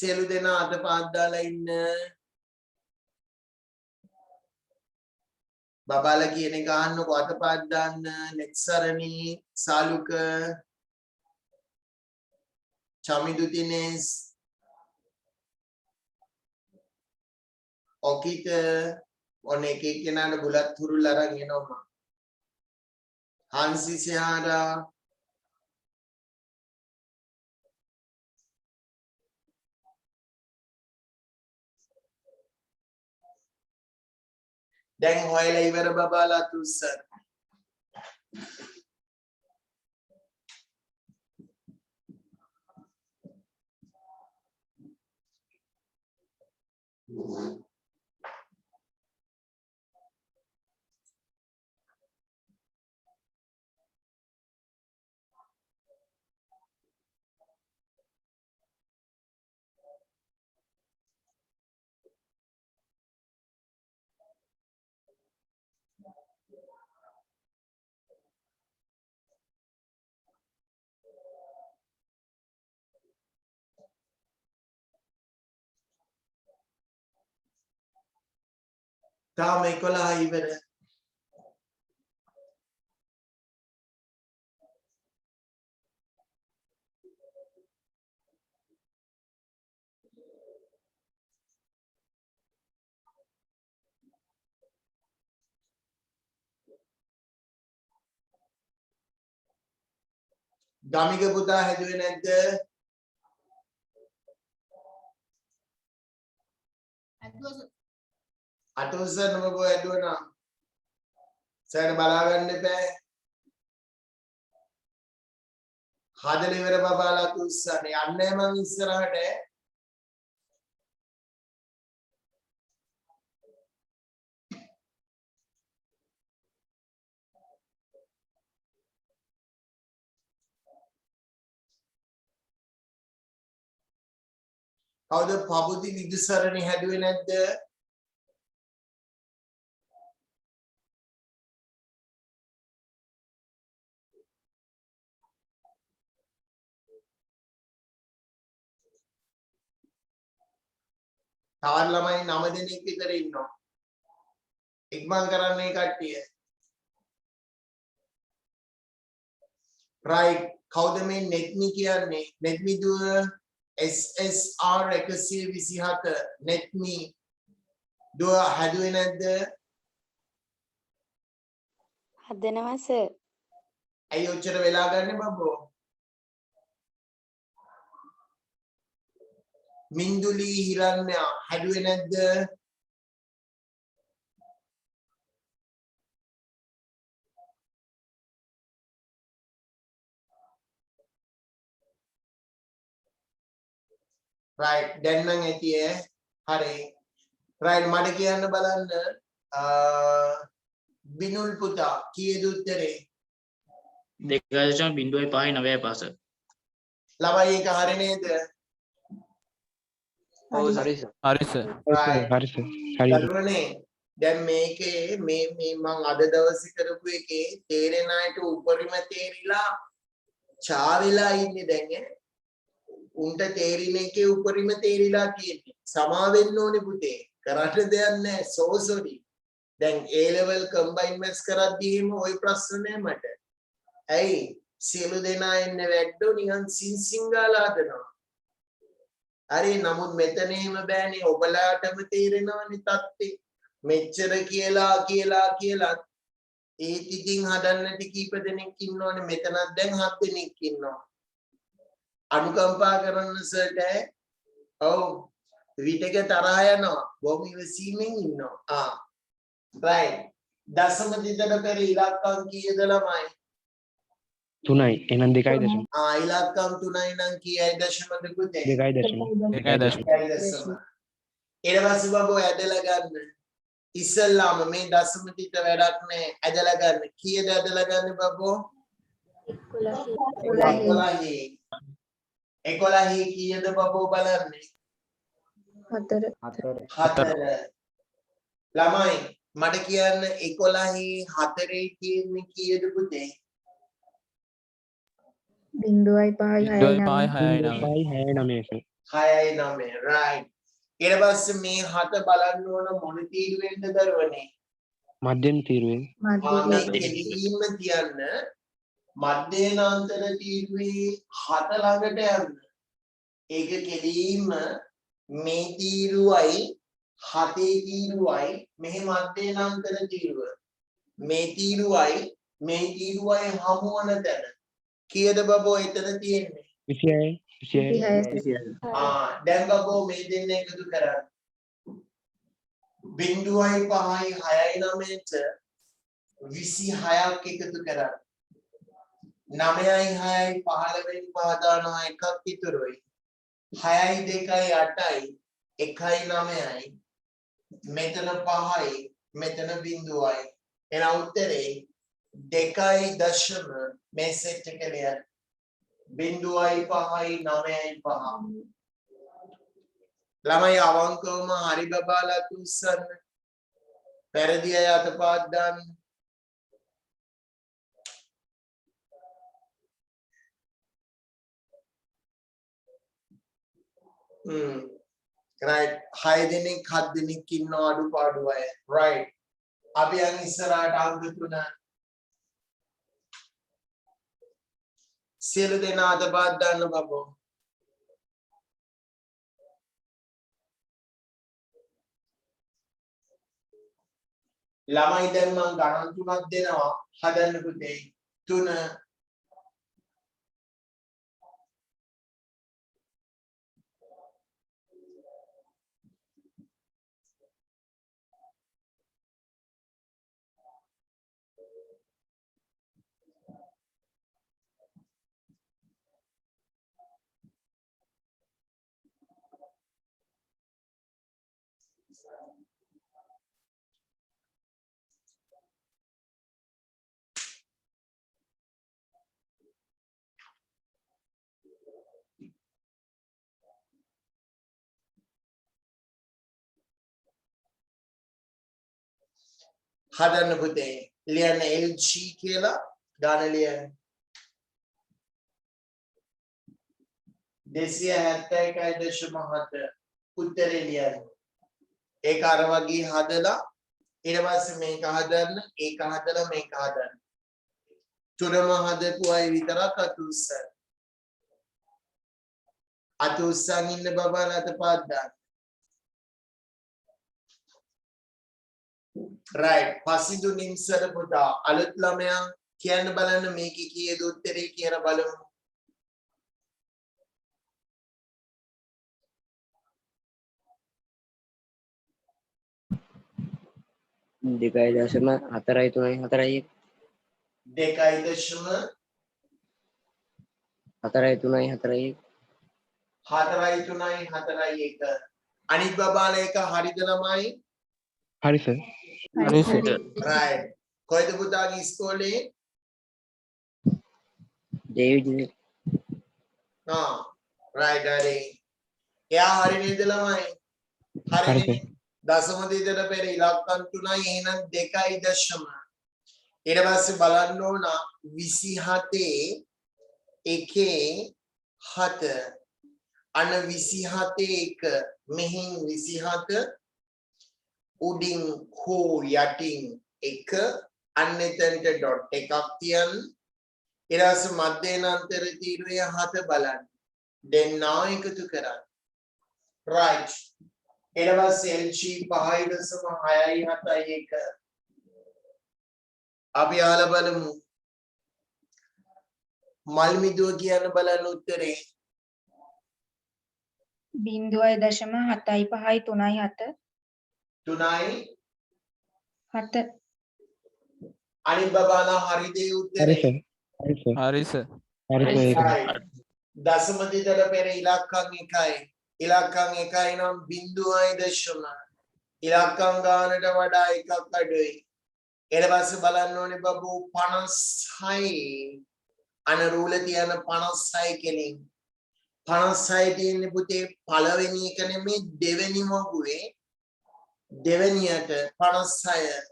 සියලු දෙනා අත පාත් දාලා ඉන්න. බබාලා කියන එක අහන්නකො අත පාත් දාන්න. නෙක්සරණි, සාලුක, චමිදුතිනේස්, ඔකිට ඔන්න එක එක්කෙනාට බුලත් හුරුල් අරන් එනවා. හාන්සි සයාරා දැන් හොයලා ඉවර බබාලා තුස්සන්. තාම 11 ඉවර. ගමික පුතා හැදුවේ නැද්ද? අටුසන් ඔබ ඇදුවනා. සෑහෙන බලා ගන්න එපා. හදලා ඉවර බබාලා තුස්සන යන්නේ මං ඉස්සරහට. කවුද පබුති විදුසරණි හැදුවේ නැද්ද? තවත් ළමයි 9 දෙනෙක් විතර ඉන්නවා. ඉක්මන් කරන්නේ කට්ටිය. right කවුද මේ නෙත්මි කියන්නේ? නෙත්මි දුව SSR 127 නෙත්මි දුව හැදුවේ නැද්ද? හදනවා සර්. ඇයි ඔච්චර වෙලා ගන්නේ බබ්බෝ? මින්දුලි හිරන්‍යා හැදුවේ නැද්ද? right දැන් නම් ඇති ඈ. හරි. right මට කියන්න බලන්න බිනුල් පුතා කීයද උත්තරේ? 2.05 පාස. ළමයි ඒක හරි නේද? හරි සර්. හරි සර්. හරි. දරුවනේ දැන් මේකේ මේ මං අද දවසේ කරපු එකේ තේරෙන අයට උපරිම තේරිලා චාවිලා ඉන්නේ දැන් ඈ. උන්ට තේරින එකේ උපරිම තේරිලා තියෙන්නේ. සමා වෙන්න ඕනේ පුතේ. කරන්න දෙයක් නැහැ. so sorry. දැන් A level combine maths කරද්දී එහෙම ওই ප්‍රශ්න නෑ මට. ඇයි? සියලු දෙනා ඉන්නේ වැඩෝ නිකන් සිංගාලා හදනවා. හරි නමුත් මෙතන එහෙම බෑනේ. ඔබලාටම තේරෙනවනේ තත්ත්වේ. මෙච්චර කියලා ඒත් ඉතින් හදන්නට කීප දෙනෙක් ඉන්නවනේ. මෙතනත් දැන් 7 දෙනෙක් ඉන්නවා. අනුකම්පා කරන්න සර්ට. ඔව් විටක තරහා යනවා. බොහොම ඉවසීමෙන් ඉන්නවා. right දශම දිතට පෙර ඉලක්කම් කීයද ළමයි? 3යි. එහෙනම් 2.0. ඉලක්කම් 3යි නම් කීයයි දශමද පුතේ? 2.0. ඊට පස්සේ බබෝ ඇදලා ගන්න. ඉස්සල්ලාම මේ දශම දිත වැඩක් නෑ. ඇදලා ගන්න. කීයද ඇදලා ගන්න බබෝ? 11. 11 කීයද බබෝ බලන්නේ? 4. ළමයි මට කියන්න 11 4 කියන්නේ කීයද පුතේ? 0.569. 6යි 9යි right ඊට පස්සේ මේ 7 බලන්න ඕන මොන තීරුවෙන්ද දරුවනේ මධ්‍යම තීරුවෙන්. ආ කෙලින්ම තියන්න මධ්‍යනාන්තර තීරුවේ 7 ළඟට යන්න ඒක කෙලින්ම මේ තීරුවයි 7 තීරුවයි මෙහි මධ්‍යනාන්තර තීරුව මේ තීරුවයි හමු වන තැන කීයද බබෝ එතන තියෙන්නේ 26. දැන් බබෝ මේ දෙන්න එකතු කරන්න 0.5යි 6යි 9ට 26ක් එකතු කරන්න 9යි 6යි 15 වෙනි පාදානවා එකක් ඉතුරුයි 6යි 2යි 8යි 1යි 9යි මෙතන 5යි මෙතන 0යි එන උත්තරේ 2.0 මේ සෙට් එක ලියන්න 0.5යි 9යි 5 ළමයි අවංකවම හරි බබාලා තුස්සන්න පෙරදිය යතපාත් දාන්න right 6 දෙනෙක් 7 දෙනෙක් ඉන්නවා අඩුපාඩු අය right අපි යන් ඉස්සරහට අංක 3 සියලු දෙනා අතපත් දාන්න බබෝ ළමයි දැන් මම ගණන් තුනක් දෙනවා හදන්න පුතේ 3 හදන්න පුතේ ලියන්න LG කියලා ගාන ලියන්න 271.7 උත්තරේ ලියන්න ඒක අර වගේ හදලා ඊට පස්සේ මේක හදන්න ඒක හදලා මේක හදන්න තුනම හදපු අය විතරක් අතුස්සන් ඉන්න බබාලා අතපත් දාන්න right පසිදු නිම්සර පුතා අලුත් ළමයා කියන්න බලන්න මේකේ කීයද උත්තරේ කියලා බලමු දෙකයි දශම 4යි 3යි 4යි 2.0 4යි 3යි 4යි 4යි 3යි 4යි 1 අනිත් බබාලා එක හරිද ළමයි හරි සර්. හරි සර්. right කොයිද පුතාගේ ඉස්කෝලේ ජේවිජි right හරි එයා හරි නේද ළමයි හරි හරි නේ දශම දෙකට පෙර ඉලක්කම් 3යි එහෙනම් 2.0 ඊට පස්සේ බලන්න ඕන 27 එකේ 7 අන 27 එක මෙහින් 27 උඩින් හෝ යටින් එක අන්න එතනට ඩොට් එකක් තියන්න ඊට පස්සේ මධ්‍යනාන්තර තීරුවේ 7 බලන්න දෙන්නා එකතු කරන්න right ඊට පස්සේ LG 5.6යි 7යි 1 අපි ආල බලමු මල්මිදුව කියන්න බලන්න උත්තරේ 0.7යි 5යි 3යි 7 3යි 7 අනිත් බබාලා හරිද ඒ හරි උත්තරේ සර්. හරි සර්. හරි සර්. හරි සර් ඒක. right දශම දෙකට පෙර ඉලක්කම් 1යි ඉලක්කම් 1යි නම් 0.0 ඉලක්කම් ගානට වඩා එකක් අඩුයි ඊට පස්සේ බලන්න ඕනේ බබු 56 අන රූල තියන 56 කෙලින් 56 තියෙන්නේ පුතේ පළවෙනි එක නෙමෙයි දෙවෙනි මගුවේ දෙවෙනියට 56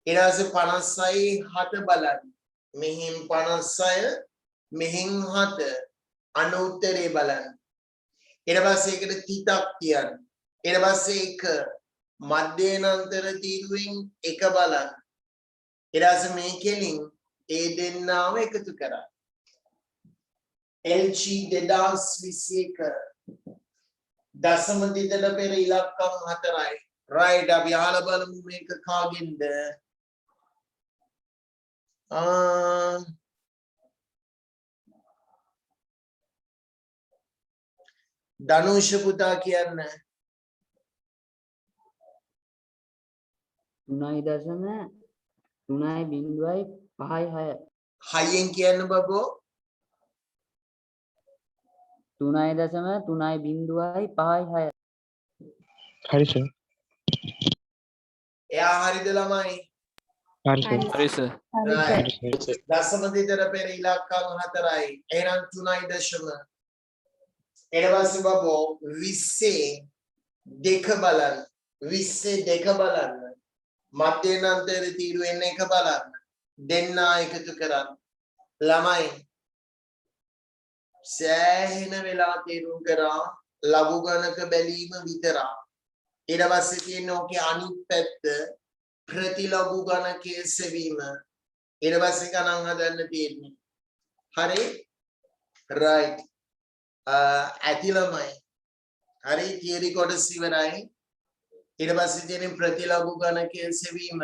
ඊට පස්සේ 56 7 බලන්න මෙහින් 56 මෙහින් 7 අන උත්තරේ බලන්න ඊට පස්සේ ඒකට තිතක් කියන්නේ. ඊට පස්සේ එක මධ්‍යනාන්තර තීරුවෙන් එක බලන්න. ඊට පස්සේ මේ කෙලින් ඒ දෙන්නාම එකතු කරා. LG 2021 දශම දිගට පෙර ඉලක්කම් 4යි. right අපි අහලා බලමු මේක කාගෙන්ද? ධනුෂ පුතා කියන්න. 3.0.5.6 හයියෙන් කියන්න බබෝ. 3.0.5.6 හරි සර්. එයා හරිද ළමයි? හරි සර්. හරි සර්. right දශම දිගට පෙර ඉලක්කම් 4යි. එහෙනම් 3.0 ඊට පස්සේ බබෝ 20 දෙක බලන්න. 20 දෙක බලන්න. මධ්‍යනාන්තර තීරුවෙන් එක බලන්න. දෙන්නා එකතු කරන්න. ළමයි සෑහෙන වෙලා තීරුම් කරා ලඝු ගණක බැලීම විතරක්. ඊට පස්සේ තියෙන ඕකේ අනිත් පැත්ත ප්‍රතිලඝු ගණකයේ සෙවීම. ඊට පස්සේ ගණන් හදන්න තියෙන්නේ. හරි? right ඇති ළමයි. හරි තියරි කොටස ඉවරයි. ඊට පස්සේ තියෙන ප්‍රතිලඝු ගණකයේ සෙවීම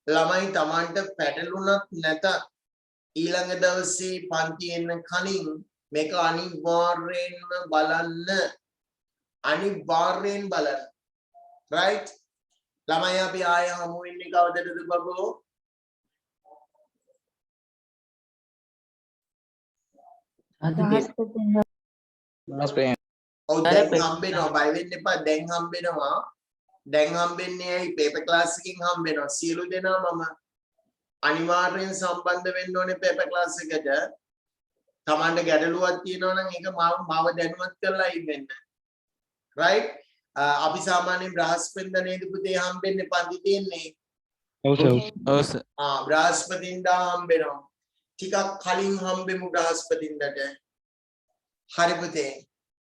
ළමයි Tamanට පැටළුණත් නැතත් ඊළඟ දවසේ පන්ති එන්න කලින් මේක අනිවාර්යෙන්ම බලන්න. අනිවාර්යෙන් බලන්න. right ළමයි අපි ආයෙ හමු වෙන්නේ කවදද බබෝ? ඔව් දැන් හම්බෙනවා. බය වෙන්න එපා. දැන් හම්බෙනවා. දැන් හම්බෙන්නේ ඇයි? පේපර් ක්ලාස් එකකින් හම්බෙනවා. සියලු දෙනා මම අනිවාර්යෙන් සම්බන්ධ වෙන්න ඕනේ පේපර් ක්ලාස් එකට. Tamanට ගැටලුවක් තියෙනවා නම් ඒක මාව දැනුවත් කරලා ඉන්න. right අපි සාමාන්‍යයෙන් බ්‍රහස්පතින්දා නේද පුතේ හම්බෙන්නේ පන්ති තියෙන්නේ? ඔව් සර්. ඔව් සර්. බ්‍රහස්පතින්දා හම්බෙනවා. ටිකක් කලින් හම්බෙමු බ්‍රහස්පතින්දාට. හරි පුතේ.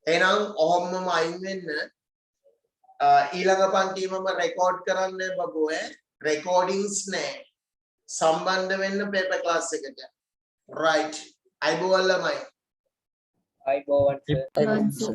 එහෙනම් ඔහොමම අයින් වෙන්න. ඊළඟ පන්තිය මම රෙකෝඩ් කරන්න බබෝ රෙකෝඩින්ග්ස් නෑ. සම්බන්ධ වෙන්න පේපර් ක්ලාස් එකට. right අයිබෝවන් ළමයි. අයිබෝවන් සර්.